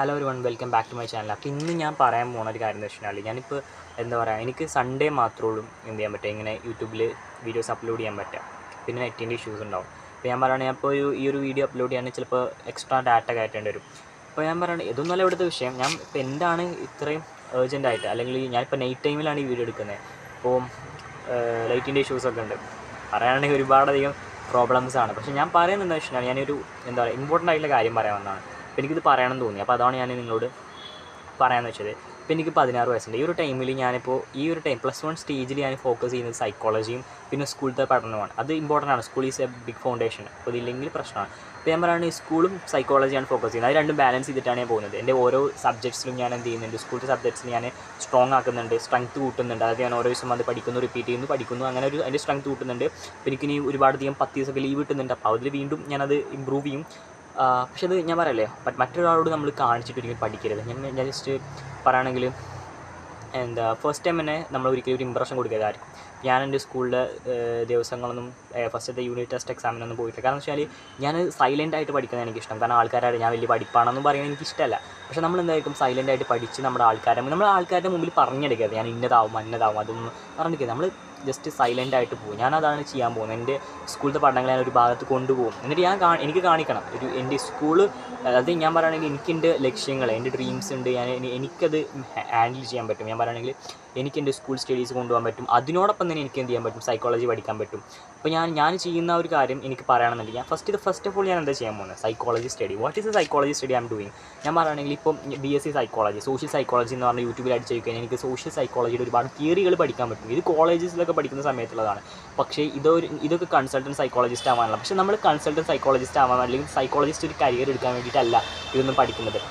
Hello everyone, welcome back to my channel. അപ്പോൾ ഇന്ന് ഞാൻ പറയാൻ പോകുന്ന ഒരു കാര്യം എന്ന് വെച്ചാൽ ഞാനിപ്പോൾ എന്താ പറയുക, എനിക്ക് സൺഡേ മാത്രമുള്ളൂ എന്ത് ചെയ്യാൻ പറ്റുക, ഇങ്ങനെ യൂട്യൂബിൽ വീഡിയോസ് അപ്ലോഡ് ചെയ്യാൻ പറ്റുക. പിന്നെ നെറ്റിൻ്റെ ഇഷ്യൂസ് ഉണ്ടാവും. അപ്പോൾ ഞാൻ പറയുകയാണെങ്കിൽ അപ്പോൾ ഈ ഒരു വീഡിയോ അപ്ലോഡ് ചെയ്യാൻ ചിലപ്പോൾ എക്സ്ട്രാ ഡാറ്റ കയറ്റേണ്ടി വരും. അപ്പോൾ ഞാൻ പറയുകയാണെങ്കിൽ ഇതൊന്നുമല്ല ഇവിടുത്തെ വിഷയം. ഞാൻ ഇപ്പോൾ എന്താണ് ഇത്രയും ഏർജൻറ്റായിട്ട്, അല്ലെങ്കിൽ ഞാനിപ്പോൾ നൈറ്റ് ടൈമിലാണ് ഈ വീഡിയോ എടുക്കുന്നത്. അപ്പോൾ ലൈറ്റിൻ്റെ ഇഷ്യൂസൊക്കെ ഉണ്ട്. പറയുകയാണെങ്കിൽ ഒരുപാടധികം പ്രോബ്ലംസാണ്. പക്ഷേ ഞാൻ പറയുന്നത് എന്താ വെച്ചാൽ ഞാനൊരു എന്താ പറയുക ഇമ്പോർട്ടൻ്റ് ആയിട്ടുള്ള കാര്യം പറയാൻ വന്നതാണ്. അപ്പോൾ എനിക്കിത് പറയണമെന്ന് തോന്നി. അപ്പോൾ അതാണ് ഞാൻ നിങ്ങളോട് പറയാമെന്ന് വെച്ചത്. ഇപ്പോൾ എനിക്ക് 16 വയസ്സുണ്ട്. ഈ ഒരു ടൈമിൽ ഞാനിപ്പോൾ ഈ ഒരു ടൈം +1 സ്റ്റേജിൽ ഞാൻ ഫോക്കസ് ചെയ്യുന്നത് സൈക്കോളജിയും പിന്നെ സ്കൂളിലത്തെ പഠനവുമാണ്. അത് ഇമ്പോർട്ടൻ്റ് ആണ്. School is a big foundation. അപ്പോൾ ഇതില്ലെങ്കിൽ പ്രശ്നമാണ്. ഇപ്പോൾ ഞാൻ പറയുകയാണെങ്കിൽ സ്കൂളും സൈക്കോളജിയാണ് ഫോക്കസ് ചെയ്യുന്നത്. അത് രണ്ടും ബാലൻസ് ചെയ്തിട്ടാണ് ഞാൻ പോകുന്നത്. എൻ്റെ ഓരോ സബ്ജക്ട്സിലും ഞാൻ എന്ത് ചെയ്യുന്നുണ്ട്, സ്കൂളിലെ സബ്ജക്ട്സിൽ ഞാൻ സ്ട്രോങ് ആക്കുന്നുണ്ട്, സ്ട്രെങ്ത്ത് കൂട്ടുന്നുണ്ട്. അതായത് ഞാൻ ഓരോ ദിവസം വന്ന് പഠിക്കുന്നു, റിപ്പീറ്റ് ചെയ്യുന്നു, പഠിക്കുന്നു, അങ്ങനെ ഒരു അതിൻ്റെ സ്ട്രെങ്ത്ത് കൂട്ടുന്നുണ്ട്. അപ്പോൾ എനിക്കിനി ഒരുപാടധികം 10 ദിവസമൊക്കെ ലീവ് കിട്ടുന്നുണ്ട്. അപ്പോൾ അതിൽ വീണ്ടും ഞാനത് ഇമ്പ്രൂവ് ചെയ്യും. പക്ഷെ അത് ഞാൻ പറയല്ലേ, മറ്റൊരാളോട് നമ്മൾ കാണിച്ചിട്ട് ഒരിക്കലും പഠിക്കരുത്. ഞാൻ ജസ്റ്റ് പറയുകയാണെങ്കിൽ എന്താ ഫസ്റ്റ് ടൈം തന്നെ നമ്മൾ ഒരിക്കലും ഒരു ഇമ്പ്രഷൻ കൊടുക്കരുതായിരിക്കും. ഞാൻ എൻ്റെ സ്കൂളിലെ ദിവസങ്ങളൊന്നും ഫസ്റ്റത്തെ യൂണിറ്റ് ടെസ്റ്റ് എക്സാമിനൊന്നും പോയിട്ടില്ല. കാരണം വെച്ചാൽ ഞാൻ സൈലൻ്റായിട്ട് പഠിക്കുന്നത് എനിക്കിഷ്ടം. കാരണം ആൾക്കാരായിട്ട് ഞാൻ വലിയ പഠിപ്പാണെന്നും പറയുന്നത് എനിക്കിഷ്ടമല്ല. പക്ഷേ നമ്മൾ എന്തായിരിക്കും സൈലൻ്റായിട്ട് പഠിച്ച് നമ്മുടെ ആൾക്കാരുടെ മുമ്പിൽ പറഞ്ഞെടുക്കരുത്. ഞാൻ ഇന്നതാവും അതൊന്നും പറഞ്ഞിരിക്കരുത്. നമ്മൾ ജസ്റ്റ് സൈലൻ്റായിട്ട് പോകും. ഞാനതാണ് ചെയ്യാൻ പോകുന്നത്. എൻ്റെ സ്കൂളിലത്തെ പഠനങ്ങൾ ഞാൻ ഒരു ഭാഗത്ത് കൊണ്ടുപോകും. എന്നിട്ട് എനിക്ക് കാണിക്കണം എൻ്റെ സ്കൂള്. അത് ഞാൻ പറയുകയാണെങ്കിൽ എനിക്കെൻ്റെ ലക്ഷ്യങ്ങൾ, എൻ്റെ ഡ്രീംസ് ഉണ്ട്. എനിക്കത് ഹാൻഡിൽ ചെയ്യാൻ പറ്റും. ഞാൻ പറയുകയാണെങ്കിൽ എനിക്ക് എൻ്റെ സ്കൂൾ സ്റ്റഡീസ് കൊണ്ടുപോകാൻ പറ്റും. അതിനോടൊപ്പം തന്നെ എനിക്ക് എന്ത് ചെയ്യാൻ പറ്റും, സൈക്കോളജി പഠിക്കാൻ പറ്റും. അപ്പോൾ ഞാൻ ചെയ്യുന്ന ഒരു കാര്യം എനിക്ക് പറയണമെന്നുണ്ടെങ്കിൽ ഫസ്റ്റ് ഓഫ് ഓൾ ഞാൻ എന്താ ചെയ്യാൻ പോകുന്നത്, psychology study. What is a psychology study I am doing. ഞാൻ പറയുകയാണെങ്കിൽ ഇപ്പം BSc സൈക്കോളജി, സോഷ്യൽ സൈക്കോളജി എന്ന് പറഞ്ഞ യൂട്യൂബിൽ അടിച്ചു കഴിഞ്ഞാൽ എനിക്ക് സോഷ്യൽ സൈക്കോളജിയുടെ ഒരുപാട് തിയറികൾ പഠിക്കാൻ പറ്റും. ഇത് കോളേജസിലൊക്കെ പഠിക്കുന്ന സമയത്തുള്ളതാണ്. പക്ഷേ ഇതൊക്കെ കൺസൾട്ടൻറ്റ് സൈക്കോളജിസ്റ്റ് ആവാനുള്ള. പക്ഷേ നമ്മൾ കൺസൾട്ടൻറ്റ് സൈക്കോളജിസ്റ്റ് ആവാൻ അല്ലെങ്കിൽ സൈക്കോളജിസ്റ്റ് ഒരു കരിയർ എടുക്കാൻ വേണ്ടിയിട്ടല്ല ഇതൊന്നും പഠിക്കുന്നത്.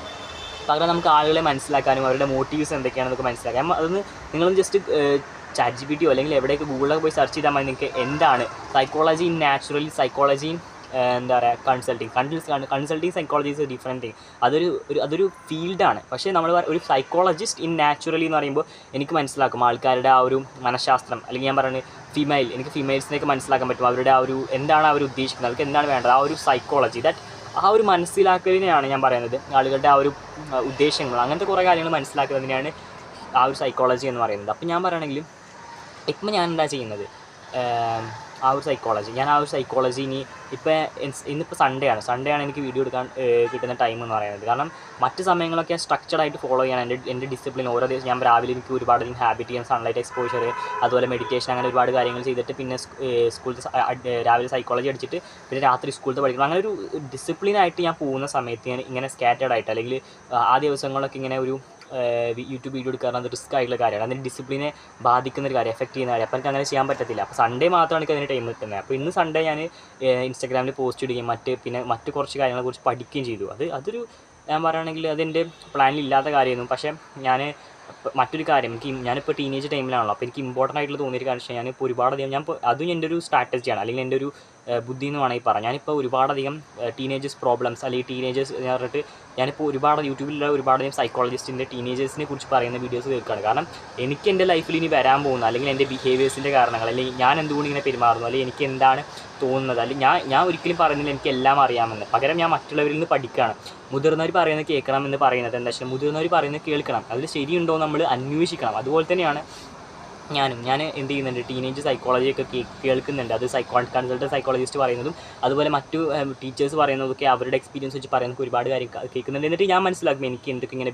പകരം നമുക്ക് ആളുകളെ മനസ്സിലാക്കാനും അവരുടെ മോട്ടീവ്സ് എന്തൊക്കെയാണെന്നൊക്കെ മനസ്സിലാക്കാം. അതൊന്ന് നിങ്ങളും ജസ്റ്റ് ChatGPT അല്ലെങ്കിൽ എവിടെയൊക്കെ ഗൂഗിളിലൊക്കെ പോയി സെർച്ച് ചെയ്താൽ മതി. നിങ്ങൾക്ക് എന്താണ് സൈക്കോളജി ഇൻ നാച്ചുറലി, സൈക്കോളജി എന്താ പറയുക consulting psychology is A different thing. അതൊരു ഫീൽഡാണ്. പക്ഷേ നമ്മൾ ഒരു സൈക്കോളജിസ്റ്റ് ഇൻ നാച്ചുറലി എന്ന് പറയുമ്പോൾ എനിക്ക് മനസ്സിലാക്കും ആൾക്കാരുടെ ആ ഒരു മനഃശാസ്ത്രം. അല്ലെങ്കിൽ ഞാൻ പറയുന്നത് എനിക്ക് ഫീമെയിൽസിനെയൊക്കെ മനസ്സിലാക്കാൻ പറ്റും. അവരുടെ ആ ഒരു എന്താണ് അവർ ഉദ്ദേശിക്കുന്നത്, അവർക്ക് എന്താണ് വേണ്ടത്, ആ ഒരു സൈക്കോളജി ആ ഒരു മനസ്സിലാക്കലിനെയാണ് ഞാൻ പറയുന്നത്. ആളുകളുടെ ആ ഒരു ഉദ്ദേശങ്ങൾ, അങ്ങനത്തെ കുറേ കാര്യങ്ങൾ മനസ്സിലാക്കുന്നതിനെയാണ് ആ ഒരു സൈക്കോളജി എന്ന് പറയുന്നത്. അപ്പം ഞാൻ പറയുകയാണെങ്കിൽ ഇപ്പം ഞാൻ എന്താ ചെയ്യുന്നത്, ആ ഒരു സൈക്കോളജി ഇന്നിപ്പോൾ സൺഡേ ആണ് എനിക്ക് വീഡിയോ എടുക്കാൻ കിട്ടുന്ന ടൈം എന്ന് പറയുന്നത്. കാരണം മറ്റ് സമയങ്ങളൊക്കെ സ്ട്രക്ചർഡായിട്ട് ഫോളോ ചെയ്യാൻ എൻ്റെ ഡിസിപ്ലിൻ ഓരോ ദിവസം ഞാൻ രാവിലെ എനിക്ക് ഒരുപാട് ഹാബിറ്റ് ചെയ്യാൻ, സൺലൈറ്റ് എക്സ്പോഷർ, അതുപോലെ മെഡിറ്റേഷൻ, അങ്ങനെ ഒരുപാട് കാര്യങ്ങൾ ചെയ്തിട്ട് പിന്നെ സ്കൂളിൽ രാവിലെ സൈക്കോളജി അടിച്ചിട്ട് പിന്നെ രാത്രി സ്കൂളിൽ പഠിക്കണം. അങ്ങനെ ഒരു ഡിസിപ്ലിനായിട്ട് ഞാൻ പോകുന്ന സമയത്ത് ഞാൻ ഇങ്ങനെ സ്കാറ്റേഡായിട്ട് അല്ലെങ്കിൽ ആ ദിവസങ്ങളൊക്കെ ഇങ്ങനെ ഒരു യൂട്യൂബ് വീഡിയോ എടുക്കുക അത് റിസ്ക് ആയിട്ടുള്ള കാര്യമാണ്. അതിന് ഡിസിപ്ലിനെ ബാധിക്കുന്ന ഒരു കാര്യം, എഫക്റ്റ് ചെയ്യുന്ന കാര്യം. അപ്പോൾ എനിക്ക് അങ്ങനെ ചെയ്യാൻ പറ്റത്തില്ല. അപ്പോൾ സൺഡേ മാത്രമാണ് എനിക്ക് അതിന് ടൈം കിട്ടുന്നത്. അപ്പോൾ ഇന്ന് സൺഡേ ഞാൻ ഇൻസ്റ്റാഗ്രാമിൽ പോസ്റ്റ് ഇടുകയും മറ്റ് കുറച്ച് കാര്യങ്ങളെക്കുറിച്ച് പഠിക്കുകയും ചെയ്തു. അതൊരു ഞാൻ പറയുകയാണെങ്കിൽ അതെൻ്റെ പ്ലാനിൽ ഇല്ലാത്ത കാര്യമായിരുന്നു. പക്ഷേ മറ്റൊരു കാര്യം, ഞാനിപ്പോൾ ടീനേജ് ടൈമിലാണല്ലോ. അപ്പോൾ എനിക്ക് ഇമ്പോർട്ടൻ്റ് ആയിട്ടുള്ള തോന്നിയൊരു കാര്യം ഞാനിപ്പോൾ ഒരുപാടധികം അതും എൻ്റെ ഒരു സ്ട്രാറ്റജിയാണ്, അല്ലെങ്കിൽ എൻ്റെ ഒരു ബുദ്ധി എന്ന് വേണമെങ്കിൽ പറയാം. ഞാനിപ്പോൾ ഒരുപാടധികം ടീനേജേഴ്സ് പ്രോബ്ലംസ് അല്ലെങ്കിൽ ടീനേജേഴ്സ് എന്ന് പറഞ്ഞിട്ട് ഞാനിപ്പോൾ യൂട്യൂബിലുള്ള ഒരുപാടധികം സൈക്കോളജിസ്റ്റിൻ്റെ ടീനേജേഴ്സിനെ കുറിച്ച് പറയുന്ന വീഡിയോസ് കേൾക്കുകയാണ്. കാരണം എനിക്ക് എൻ്റെ ലൈഫിൽ ഇനി വരാൻ പോകുന്ന അല്ലെങ്കിൽ എൻ്റെ ബിഹേവിയേഴ്സിൻ്റെ കാരണങ്ങൾ, അല്ലെങ്കിൽ ഞാൻ എന്തുകൊണ്ട് ഇങ്ങനെ പെരുമാറുന്നു, അല്ലെങ്കിൽ എനിക്ക് എന്താണ് തോന്നുന്നത്, അല്ലെങ്കിൽ ഞാൻ ഒരിക്കലും പറയുന്നില്ല എനിക്ക് എല്ലാം അറിയാമെന്ന്. പകരം ഞാൻ മറ്റുള്ളവരിൽ നിന്ന് പഠിക്കുകയാണ്. മുതിർന്നവർ പറയുന്നത് കേൾക്കണം എന്ന് പറയുന്നത് എന്താ വെച്ചാൽ മുതിർന്നവർ പറയുന്നത് കേൾക്കണം, അതിൽ ശരിയുണ്ടോ നമ്മൾ അന്വേഷിക്കണം. അതുപോലെ തന്നെയാണ് ഞാൻ എന്ത് ചെയ്യുന്നുണ്ട്, ടീനേജ് സൈക്കോളജിയൊക്കെ കേൾക്കുന്നുണ്ട്. അത് കൺസൾട്ടൻറ്റ് സൈക്കോളജിസ്റ്റ് പറയുന്നതും അതുപോലെ മറ്റു ടീച്ചേഴ്സ് പറയുന്നതൊക്കെ അവരുടെ എക്സ്പീരിയൻസ് വെച്ച് പറയുന്നതൊക്കെ ഒരുപാട് കാര്യം കേൾക്കുന്നുണ്ട്. എന്നിട്ട് ഞാൻ മനസ്സിലാക്കും എനിക്ക് എന്തൊക്കെ ഇങ്ങനെ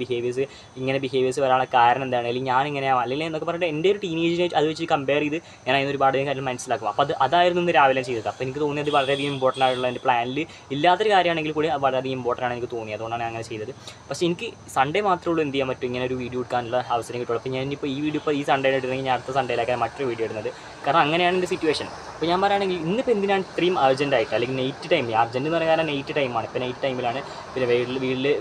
ബിഹേവിയേഴ്സ് വരാനുള്ള കാരണം എന്താണ്, അല്ലെങ്കിൽ ഞാൻ ഇങ്ങനെയാവും അല്ലെങ്കിൽ എന്നൊക്കെ പറഞ്ഞിട്ട് എൻ്റെ ഒരു ടീനേജിനെ അത് വെച്ച് കമ്പയർ ചെയ്ത് ഞാൻ അതിന് ഒരുപാട് കാര്യം മനസ്സിലാക്കും. അപ്പോൾ അതായിരുന്നു ഇന്ന് രാവിലെ ചെയ്തത്. അപ്പോൾ എനിക്ക് തോന്നിയത് വളരെയധികം ഇമ്പോർട്ടൻ്റ് ആയിട്ടുള്ള എൻ്റെ പ്ലാനിൽ ഇല്ലാത്തൊരു കാര്യമാണെങ്കിൽ കൂടി വളരെയധികം ഇമ്പോർട്ടൻ്റ് ആണ് എനിക്ക് തോന്നിയത്. അതുകൊണ്ടാണ് ഞാൻ അങ്ങനെ ചെയ്തത്. പക്ഷേ എനിക്ക് സൺഡേ മാത്രമേ ഉള്ളൂ എന്ത് ചെയ്യാൻ പറ്റും, ഇങ്ങനെ ഒരു വീഡിയോ എടുക്കാനുള്ള അവസരം കിട്ടുള്ളൂ. അപ്പോൾ ഞാനിപ്പോൾ ഈ വീഡിയോ ഈ സൺഡേ ഇടുന്നെങ്കിൽ ഞാൻ അടുത്ത സൺഡേയിലേക്കാണ് മറ്റൊരു വീഡിയോ ഇടുന്നത്. കാരണം അങ്ങനെയാണ് എൻ്റെ സിറ്റുവേഷൻ. അപ്പോൾ ഞാൻ പറയുകയാണെങ്കിൽ ഇന്നിപ്പോൾ എന്തിനാണ് ഇത്രയും അർജൻറ്റായിട്ട്, അല്ലെങ്കിൽ നൈറ്റ് ടൈം, അർജൻറ്റ് എന്ന് പറയുക നൈറ്റ് ടൈമാണ്. ഇപ്പോൾ നൈറ്റ് ടൈമിലാണ്. പിന്നെ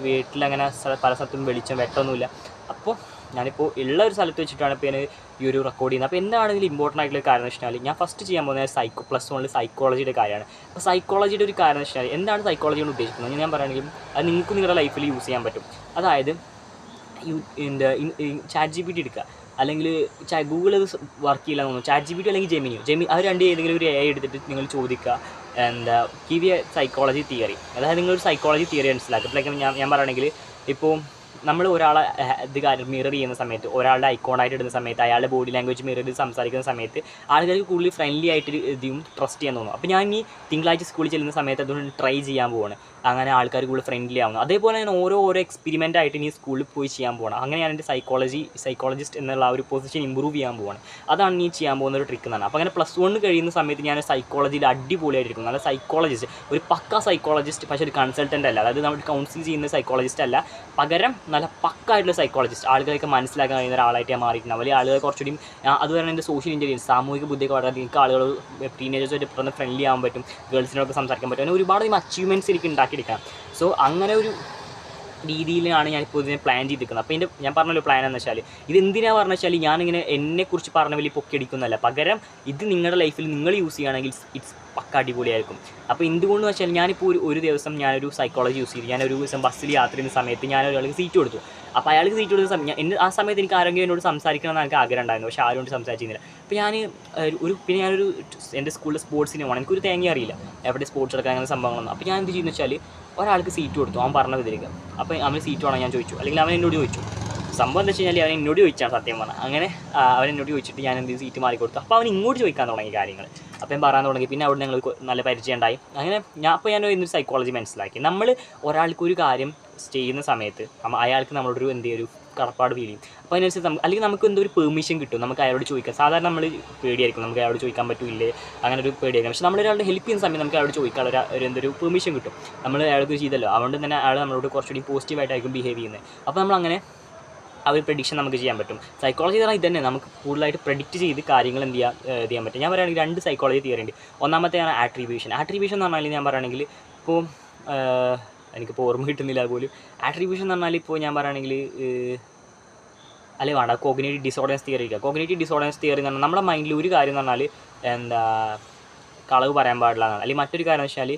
വീട്ടിലങ്ങനെ പല സ്ഥലത്തും വെട്ടമൊന്നുമില്ല. അപ്പോൾ ഞാനിപ്പോൾ ഉള്ള ഒരു സ്ഥലത്ത് വെച്ചിട്ടാണ് ഇപ്പോൾ ഞാൻ ഈ ഒരു റെക്കോർഡ് ചെയ്യുന്നത്. അപ്പോൾ എന്താണ് ഇതിൽ ഇമ്പോർട്ടൻ്റ് ആയിട്ടുള്ള കാര്യം എന്ന് വെച്ചാൽ ഞാൻ ഫസ്റ്റ് ചെയ്യാൻ പോകുന്നത് +1 സൈക്കോളജിയുടെ കാര്യമാണ്. അപ്പോൾ സൈക്കോളജിയുടെ ഒരു കാര്യം എന്ന് വെച്ചാൽ എന്താണ് സൈക്കോളജി കൊണ്ട് ഉദ്ദേശിക്കുന്നത് ഞാൻ പറയുകയാണെങ്കിൽ അത് നിങ്ങൾക്ക് നിങ്ങളുടെ ലൈഫിൽ യൂസ് ചെയ്യാൻ പറ്റും. അതായത് ChatGPT എടുക്കുക, അല്ലെങ്കിൽ ഗൂഗിൾ അത് വർക്ക് ചെയ്യില്ല എന്ന് തോന്നുന്നു. ChatGPT അല്ലെങ്കിൽ ജെമിനി അത് രണ്ട് ഏതെങ്കിലും ഒരു AI എടുത്തിട്ട് നിങ്ങൾ ചോദിക്കുക ഗിവ് എ സൈക്കോളജി തിയറി. അതായത് നിങ്ങളൊരു സൈക്കോളജി തിയറി മനസ്സിലാക്കുക. ലൈക്ക് ഞാൻ പറയുകയാണെങ്കിൽ ഇപ്പോൾ നമ്മൾ ഒരാളെ ഇത് കാര്യം മിറർ ചെയ്യുന്ന സമയത്ത്, ഒരാളുടെ ഐക്കോണായിട്ട് ഇടുന്ന സമയത്ത്, അയാളുടെ ബോഡി ലാംഗ്വേജ് മിറർ ചെയ്ത് സംസാരിക്കുന്ന സമയത്ത് ആളുകൾക്ക് കൂടുതൽ ഫ്രണ്ട്ലി ആയിട്ട് ഇതും ട്രസ്റ്റ് ചെയ്യാൻ തോന്നും. അപ്പോൾ ഞാൻ ഈ തിങ്കളാഴ്ച സ്കൂളിൽ ചെല്ലുന്ന സമയത്ത് അതൊന്ന് ട്രൈ ചെയ്യാൻ പോവാണ്. അങ്ങനെ ആൾക്കാർ കൂടുതൽ ഫ്രണ്ട്ലി ആവുന്നു. അതേപോലെ ഞാൻ ഓരോ എക്സ്പെരിമെൻ്റ് ആയിട്ട് ഇനി സ്കൂളിൽ പോയി ചെയ്യാൻ പോകണം. അങ്ങനെ ഞാൻ എൻ്റെ സൈക്കോളജിസ്റ്റ് എന്നുള്ള ആ ഒരു പൊസിഷൻ ഇമ്പ്രൂവ് ചെയ്യാൻ പോവാണ്. അതാണ് നീ ചെയ്യാൻ പോകുന്ന ഒരു ട്രിക്ക് എന്നാണ്. അപ്പോൾ അങ്ങനെ +1 കഴിയുന്ന സമയത്ത് ഞാൻ സൈക്കോളജിയിൽ അടിപൊളിയായിട്ടിരിക്കും. നല്ല സൈക്കോളജിസ്റ്റ്, ഒരു പക്ക സൈക്കോളജിസ്റ്റ്, പക്ഷേ ഒരു കൺസൾട്ടൻ്റ് അല്ല, അതായത് നമ്മൾ കൗൺസിൽ ചെയ്യുന്ന സൈക്കോളജിസ്റ്റ് അല്ല, പകരം നല്ല പക്കായിട്ടുള്ള സൈക്കോളജിസ്റ്റ്, ആളുകളൊക്കെ മനസ്സിലാക്കാൻ കഴിയുന്ന ഒരാളായിട്ട് ഞാൻ മാറിയിട്ടുണ്ട്. വലിയ ആളുകൾ കുറച്ചുകൂടി അതുപോലെ എൻ്റെ സോഷ്യൽ ഇൻ്റലിജൻസ്, സാമൂഹിക ബുദ്ധിയൊക്കെ വളരെ എനിക്ക് ആളുകൾ ടീനേജേഴ്സായിട്ട് പെട്ടെന്ന് ഫ്രണ്ട്ലി ആകാൻ പറ്റും, ഗേൾസിനോടൊക്കെ സംസാരിക്കാൻ പറ്റും. അങ്ങനെ ഒരുപാട് അച്ചീവ്മെൻറ്റ്സ് എനിക്ക് ഉണ്ടാക്കിയെടുക്കാം. സോ അങ്ങനെ ഒരു രീതിയിലാണ് ഞാനിപ്പോൾ ഇതിനെ പ്ലാൻ ചെയ്തിരിക്കുന്നത്. അപ്പോൾ ഞാൻ പറഞ്ഞല്ലോ പ്ലാൻ എന്ന് വെച്ചാൽ ഇതെന്തിനാണ് പറഞ്ഞു വെച്ചാൽ ഞാനിങ്ങനെ എന്നെക്കുറിച്ച് പറഞ്ഞ വലിയ പൊക്കിയടിക്കുന്നല്ല, പകരം ഇത് നിങ്ങളുടെ ലൈഫിൽ നിങ്ങൾ യൂസ് ചെയ്യുകയാണെങ്കിൽ ഇറ്റ്സ് പക്ക അടിപൊളിയായിരിക്കും. അപ്പോൾ എന്തുകൊണ്ടെന്ന് വെച്ചാൽ ഞാനിപ്പോൾ ഒരു ദിവസം ഞാനൊരു സൈക്കോളജി യൂസ് ചെയ്തു. ഞാനൊരു ദിവസം ബസ്സിൽ യാത്ര ചെയ്യുന്ന സമയത്ത് ഞാൻ ഒരാൾക്ക് സീറ്റ് കൊടുത്തു. അപ്പോൾ അയാൾക്ക് സീറ്റ് കൊടുത്ത സമയം ആ സമയത്ത് എനിക്ക് ആരെങ്കിലും എന്നോട് സംസാരിക്കണം എന്ന് എനിക്ക് ആഗ്രഹം ഉണ്ടായിരുന്നു, പക്ഷേ ആരോട് സംസാരിച്ചിരുന്നില്ല. അപ്പോൾ പിന്നെ ഞാനൊരു എൻ്റെ സ്കൂളിൽ സ്പോർട്സിന് പോകണം, എനിക്കൊരു തേങ്ങ അറിയില്ല എവിടെ സ്പോർട്സ് എടുക്കാൻ അങ്ങനെ സംഭവങ്ങളൊന്നും. അപ്പോൾ ഞാൻ എന്ത് ചെയ്യുന്നു വെച്ചാൽ ഒരാൾക്ക് സീറ്റ് കൊടുത്തു, അവൻ പറഞ്ഞ വിധത്തിലേക്ക്. അപ്പോൾ അവന് സീറ്റ് വേണം ഞാൻ ചോദിച്ചു, അല്ലെങ്കിൽ അവൻ എന്നോട് ചോദിച്ചു. സംഭവം എന്താ വെച്ച് കഴിഞ്ഞാൽ അവൻ എന്നോട് ചോദിച്ചാണ് സത്യം പറഞ്ഞാൽ. അങ്ങനെ അവൻ എന്നോട് ചോദിച്ചിട്ട് ഞാൻ എന്ത് സീറ്റ് മാറി കൊടുത്തു. അപ്പോൾ അവൻ ഇങ്ങോട്ട് ചോദിക്കാൻ തുടങ്ങി കാര്യങ്ങൾ. അപ്പോൾ ഞാൻ പറയാൻ തുടങ്ങി. പിന്നെ അവിടെ ഞങ്ങൾ നല്ല പരിചയം ഉണ്ടായി. അങ്ങനെ ഞാൻ ഇന്നൊരു സൈക്കോളജി മനസ്സിലാക്കി. നമ്മൾ ഒരാൾക്കൊരു കാര്യം ചെയ്യുന്ന സമയത്ത് അയാൾക്ക് നമ്മളോടൊരു ഒരു കടപ്പാട് ഫീൽ ചെയ്യും. അപ്പോൾ അതിനനുസരിച്ച് അല്ലെങ്കിൽ നമുക്ക് ഒരു പെർമിഷൻ കിട്ടും, നമുക്ക് അയാളോട് ചോദിക്കാം. സാധാരണ നമ്മൾ പേടിയായിരിക്കും, നമുക്ക് അയാളോട് ചോദിക്കാൻ പറ്റില്ലേ, അങ്ങനെ ഒരു പേടിയായിരിക്കും. പക്ഷേ നമ്മളൊരാളുടെ ഹെൽപ്പ് ചെയ്യുന്ന സമയത്ത് നമുക്ക് അയാളോട് ചോദിക്കാനുള്ള ഒരു പെർമിഷൻ കിട്ടും. നമ്മൾ അയാൾക്ക് ചെയ്തല്ലോ, അതുകൊണ്ട് തന്നെ അയാൾ നമ്മളോട് കുറച്ചുകൂടി പോസിറ്റീവായിട്ടായിരിക്കും ബിഹേവ് ചെയ്യുന്നത്. അപ്പോൾ നമ്മളങ്ങനെ ആ ഒരു പ്രഡിക്ഷൻ നമുക്ക് ചെയ്യാൻ പറ്റും. സൈക്കോളജി പറഞ്ഞാൽ ഇതന്നെ, നമുക്ക് കൂടുതലായിട്ട് പ്രഡിക്റ്റ് ചെയ്ത് കാര്യങ്ങൾ ചെയ്യാൻ പറ്റും. ഞാൻ പറയുകയാണെങ്കിൽ 2 സൈക്കോളജി തിയറി ഉണ്ട്. ഒന്നാമത്തെയാണ് ആട്രിബ്യൂഷൻ എന്ന് പറഞ്ഞാൽ ഞാൻ പറയുകയാണെങ്കിൽ ഇപ്പോൾ എനിക്കിപ്പോൾ ഓർമ്മ കിട്ടുന്നില്ല പോലും. ആട്രിബ്യൂഷൻ എന്ന് പറഞ്ഞാൽ ഇപ്പോൾ ഞാൻ പറയുകയാണെങ്കിൽ വേണ്ട, കോഗ്നിറ്റീവ് ഡിസോർഡൻസ് തിയറി ഇല്ല. കോഗ്നിറ്റീവ് ഡിസോർഡൻസ് തിയറി എന്ന് പറഞ്ഞാൽ നമ്മുടെ മൈൻഡിൽ ഒരു കാര്യം എന്ന് പറഞ്ഞാൽ കളവ് പറയാൻ പാടില്ല എന്നാണ്. അല്ലെങ്കിൽ മറ്റൊരു കാര്യം എന്ന് വെച്ചാൽ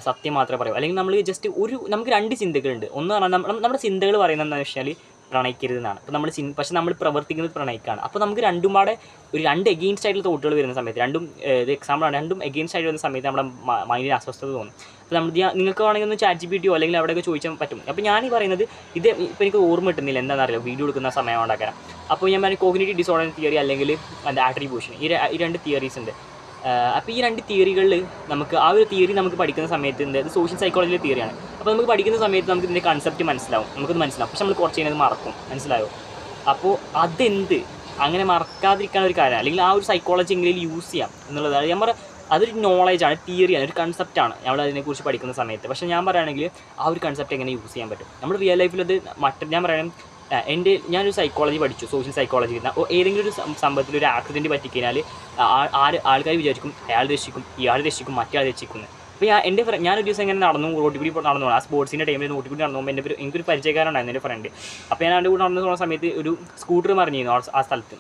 സത്യം മാത്രമേ പറയൂ. അല്ലെങ്കിൽ നമ്മൾ ജസ്റ്റ് നമുക്ക് 2 ചിന്തകളുണ്ട്. ഒന്ന് പറഞ്ഞാൽ നമ്മുടെ ചിന്തകൾ പറയുന്നത് എന്താണെന്ന് വെച്ചാൽ പ്രണയിക്കരുതെന്നാണ്. അപ്പോൾ പക്ഷേ നമ്മൾ പ്രവർത്തിക്കുന്നത് പ്രണയിക്കാണ്. അപ്പോൾ നമുക്ക് രണ്ടും പാടെ ഒരു 2 എഗെയിൻസ്റ്റ് ആയിട്ടുള്ള തോട്ടുകൾ വരുന്ന സമയത്ത്, ഇത് എക്സാമ്പിളാണ്, 2 എഗെയിൻസ്റ്റ് ആയിട്ട് വരുന്ന സമയത്ത് നമ്മുടെ മൈൻഡിന് അസ്വസ്ഥത തോന്നും. അപ്പോൾ നിങ്ങൾക്ക് വേണമെങ്കിൽ ഒന്ന് ChatGPT അല്ലെങ്കിൽ അവിടെയൊക്കെ ചോദിച്ചാൽ പറ്റും. അപ്പോൾ ഞാൻ പറയുന്നത് ഇപ്പോൾ എനിക്ക് ഓർമ്മ കിട്ടുന്നില്ല എന്താണെന്നറിയില്ല, വീഡിയോ എടുക്കുന്ന സമയം കൊണ്ടാക്കാൻ. അപ്പോൾ ഞാൻ പറഞ്ഞ കോഗ്നിറ്റീവ് ഡിസോർഡൻസ് തിയറി അല്ലെങ്കിൽ ആട്രിബ്യൂഷൻ, ഈ 2 തിയറീസ് ഉണ്ട്. അപ്പോൾ ഈ 2 തിയറികളിൽ നമുക്ക് ആ ഒരു തിയറി നമുക്ക് പഠിക്കുന്ന സമയത്ത് ഇത് സോഷ്യൽ സൈക്കോളജിയിലെ തിയറിയാണ്. അപ്പോൾ നമുക്ക് പഠിക്കുന്ന സമയത്ത് നമുക്ക് ഇതിൻ്റെ കൺസെപ്റ്റ് മനസ്സിലാവും, നമുക്കത് മനസ്സിലാവും. പക്ഷെ നമ്മൾ കുറച്ച് കഴിഞ്ഞത് മറക്കും, മനസ്സിലായോ? അപ്പോൾ അങ്ങനെ മറക്കാതിരിക്കാൻ ഒരു കാര്യം, അല്ലെങ്കിൽ ആ ഒരു സൈക്കോളജി എങ്കിലും യൂസ് ചെയ്യാം എന്നുള്ളത് ഞാൻ അതൊരു നോളേജാണ്, തിയറിയാണ്, ഒരു കൺസെപ്റ്റാണ് നമ്മൾ അതിനെക്കുറിച്ച് പഠിക്കുന്ന സമയത്ത്. പക്ഷേ ഞാൻ പറയുകയാണെങ്കിൽ ആ ഒരു കൺസെപ്റ്റ് എങ്ങനെ യൂസ് ചെയ്യാൻ പറ്റും നമ്മൾ റിയൽ ലൈഫിൽ അത് ഞാൻ പറയുകയാണെങ്കിൽ ഞാനൊരു സൈക്കോളജി പഠിച്ചു, സോഷ്യൽ സൈക്കോളജി. ഏതെങ്കിലും ഒരു സംഭവത്തിൽ ഒരു ആക്സിഡൻറ്റ് പറ്റിക്കഴിഞ്ഞാൽ ആൾക്കാർ വിചാരിക്കും അയാൾ രക്ഷിക്കും, ഇയാൾ രക്ഷിക്കും, മറ്റേ രക്ഷിക്കുന്നു. അപ്പോൾ ഞാനൊരു ദിവസം ഇങ്ങനെ റോഡിൽ കൂടി നടന്നു പോകണം. ആ സ്പോർട്സിൻ്റെ ടൈമിൽ റോഡിൽ കൂടി നടന്നു പോകുമ്പോൾ എനിക്കൊരു പരിചയക്കാരുണ്ടായിരുന്നു, എൻ്റെ ഫ്രണ്ട്. അപ്പോൾ ഞാൻ അവൻ്റെ കൂടെ നടന്നു പോകുന്ന സമയത്ത് ഒരു സ്കൂട്ടർ മറിഞ്ഞിരുന്നു ആ സ്ഥലത്ത്.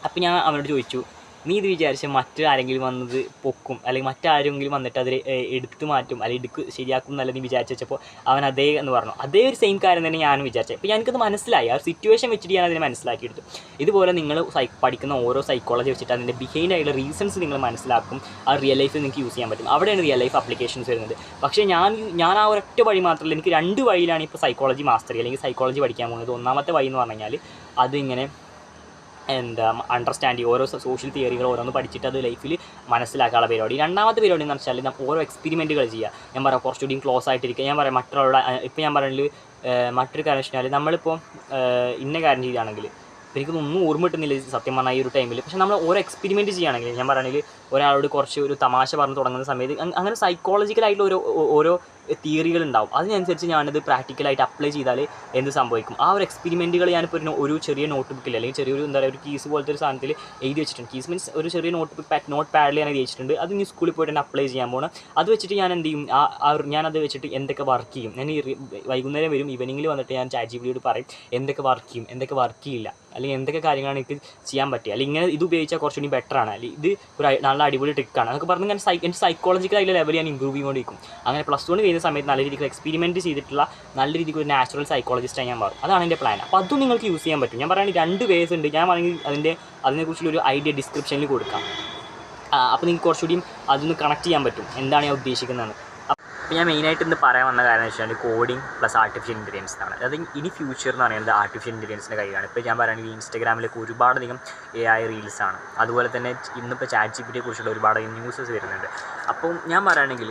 അപ്പോൾ ഞാൻ അവനോട് ചോദിച്ചു, നീ ഇത് വിചാരിച്ച് മറ്റാരെങ്കിലും വന്നത് പൊക്കും, അല്ലെങ്കിൽ മറ്റാരെങ്കിലും വന്നിട്ട് അതിൽ എടുത്ത് മാറ്റും, അല്ലെങ്കിൽ ശരിയാക്കും എന്നല്ല നീ വിചാരിച്ചപ്പോൾ അവൻ അതേ എന്ന് പറഞ്ഞു. അതേ ഒരു സെയിം കാര്യം തന്നെ ഞാനും വിചാരിച്ചത്. അപ്പോൾ എനിക്കത് മനസ്സിലായി, ആ ഒരു സിറ്റുവേഷൻ വെച്ചിട്ട് ഞാൻ അതിനെ മനസ്സിലാക്കിയെടുത്തു. ഇതുപോലെ നിങ്ങൾ പഠിക്കുന്ന ഓരോ സൈക്കോളജി വെച്ചിട്ട് അതിൻ്റെ ബിഹൈൻഡ് ആയിട്ടുള്ള റീസൺസ് നിങ്ങൾ മനസ്സിലാക്കും. ആ റിയൽ ലൈഫിൽ നിങ്ങൾക്ക് യൂസ് ചെയ്യാൻ പറ്റും. അവിടെയാണ് റിയൽ ലൈഫ് ആപ്ലിക്കേഷൻസ് വരുന്നത്. പക്ഷേ ഞാൻ ആ ഒരൊറ്റ വഴി മാത്രമല്ല, എനിക്ക് 2 വഴിയിലാണ് ഇപ്പോൾ സൈക്കോളജി മാസ്റ്ററി അല്ലെങ്കിൽ സൈക്കോളജി പഠിക്കാൻ പോകുന്നത്. ഒന്നാമത്തെ വഴി എന്ന് പറഞ്ഞു കഴിഞ്ഞാൽ അതിങ്ങനെ അണ്ടർസ്റ്റാൻഡ് ചെയ്യും, ഓരോ സോഷ്യൽ തിയറികൾ ഓരോന്ന് പഠിച്ചിട്ട് അത് ലൈഫിൽ മനസ്സിലാക്കാനുള്ള പരിപാടി. രണ്ടാമത്തെ പരിപാടി എന്ന് വെച്ചാൽ ഓരോ എക്സ്പെരിമെൻറ്റുകൾ ചെയ്യുക. ഞാൻ പറയാം കുറച്ചുകൂടി ക്ലോസ് ആയിട്ടിരിക്കുക. ഞാൻ പറയാം ഇപ്പോൾ ഞാൻ പറയുന്നത് മറ്റൊരു കാര്യം വെച്ചാൽ നമ്മളിപ്പോൾ ഇന്ന കാര്യം ചെയ്യുകയാണെങ്കിൽ എനിക്കൊന്നും ഓർമ്മ കിട്ടുന്നില്ല സത്യം പറഞ്ഞാൽ ഈ ഒരു ടൈമിൽ. പക്ഷേ നമ്മൾ ഓരോ എക്സ്പെരിമെൻറ്റ് ചെയ്യുകയാണെങ്കിൽ, ഞാൻ പറയുകയാണെങ്കിൽ ഒരാളോട് കുറച്ച് ഒരു തമാശ പറഞ്ഞ് തുടങ്ങുന്ന സമയത്ത് അങ്ങനെ സൈക്കോളജിക്കലായിട്ടുള്ള ഓരോ തിയറികൾ ഉണ്ടാവും. അതിനനുസരിച്ച് ഞാനത് പ്രാക്ടിക്കലായിട്ട് അപ്ലൈ ചെയ്താൽ എന്ത് സംഭവിക്കും. ആ ഒരു എക്സ്പെരിമെൻറ്റുകൾ ഞാനിപ്പോൾ ഒരു ചെറിയ നോട്ട് ബുക്കിൽ അല്ലെങ്കിൽ ചെറിയൊരു ഒരു കീസ് പോലത്തെ ഒരു സാധനത്തിൽ എഴുതി വെച്ചിട്ടുണ്ട്. കീസ് മീൻസ് ഒരു ചെറിയ നോട്ട് പാഡിൽ ഞാൻ എഴുതി വെച്ചിട്ടുണ്ട്. അത് ഇനി സ്കൂളിൽ പോയിട്ട് തന്നെ അപ്ലൈ ചെയ്യാൻ പോകണം. അത് വെച്ചിട്ട് ഞാൻ എന്ത് ചെയ്യും, ഞാനത് വെച്ചിട്ട് എന്തൊക്കെ വർക്ക് ചെയ്യും. ഞാൻ വൈകുന്നേരം വരും, ഈവനിങ്ങിൽ വന്നിട്ട് ഞാൻ ChatGPTയോട് പറയും എന്തൊക്കെ വർക്ക് ചെയ്യും, എന്തൊക്കെ വർക്ക് ചെയ്യില്ല, അല്ലെങ്കിൽ എന്തൊക്കെ കാര്യങ്ങളാണ് എനിക്ക് ചെയ്യാൻ പറ്റുക, അല്ലെങ്കിൽ ഇങ്ങനെ ഇത് ഉപയോഗിച്ചാൽ കുറച്ചുകൂടി ബെറ്ററാണ്, അല്ലെങ്കിൽ ഇത് ഒരു നല്ല അടിപൊളി ട്രിക്കാണ് എന്നൊക്കെ പറഞ്ഞ് ഞാൻ എൻ്റെ സൈക്കോളജിക്കലായിട്ടുള്ള ലെവൽ ഞാൻ ഇമ്പ്രൂവ് ചെയ്തുകൊണ്ടിരിക്കും. അങ്ങനെ +1 കഴിയുന്ന സമയത്ത് നല്ല രീതിക്ക് എക്സ്പെരിമെൻറ്റ് ചെയ്തിട്ടുള്ള നല്ല രീതിക്ക് ഒരു നാച്ചുറൽ സൈക്കോളജിസ്റ്റായി ഞാൻ മാറും. അതാണ് എൻ്റെ പ്ലാൻ. അപ്പോൾ അതും നിങ്ങൾക്ക് യൂസ് ചെയ്യാൻ പറ്റും. ഞാൻ പറയുകയാണെങ്കിൽ 2 വേസ് ഉണ്ട്. ഞാൻ പറയുകയാണെങ്കിൽ അതിനെക്കുറിച്ചുള്ളൊരു ഐഡിയ ഡിസ്ക്രിപ്ഷനിൽ കൊടുക്കാം. അപ്പോൾ നിങ്ങൾക്ക് കുറച്ചുകൂടിയും അതൊന്ന് കണക്ട് ചെയ്യാൻ പറ്റും എന്താണ് ഞാൻ ഉദ്ദേശിക്കുന്നതെന്ന്. അപ്പോൾ ഞാൻ മെയിനായിട്ട് ഇന്ന് പറയാൻ വന്ന കാര്യം എന്ന് വെച്ചാൽ കോഡിങ് പ്ലസ് ആർട്ടിഫിഷ്യൽ ഇൻ്റലിജൻസ് ആണ്. അത് ഇനി ഫ്യൂച്ചർ എന്ന് പറയുന്നത് ആർട്ടിഫിഷ്യൽ ഇൻ്റലിജൻസിൻ്റെ കയ്യിലാണ്. ഇപ്പോൾ ഞാൻ പറയുകയാണെങ്കിൽ ഇൻസ്റ്റാഗ്രാമിലേക്ക് ഒരുപാടധികം AI റീൽസാണ്. അതുപോലെ തന്നെ ഇന്നിപ്പോൾ ChatGPT കുറിച്ചുള്ള ഒരുപാട് ന്യൂസസ് വരുന്നുണ്ട്. അപ്പോൾ ഞാൻ പറയുകയാണെങ്കിൽ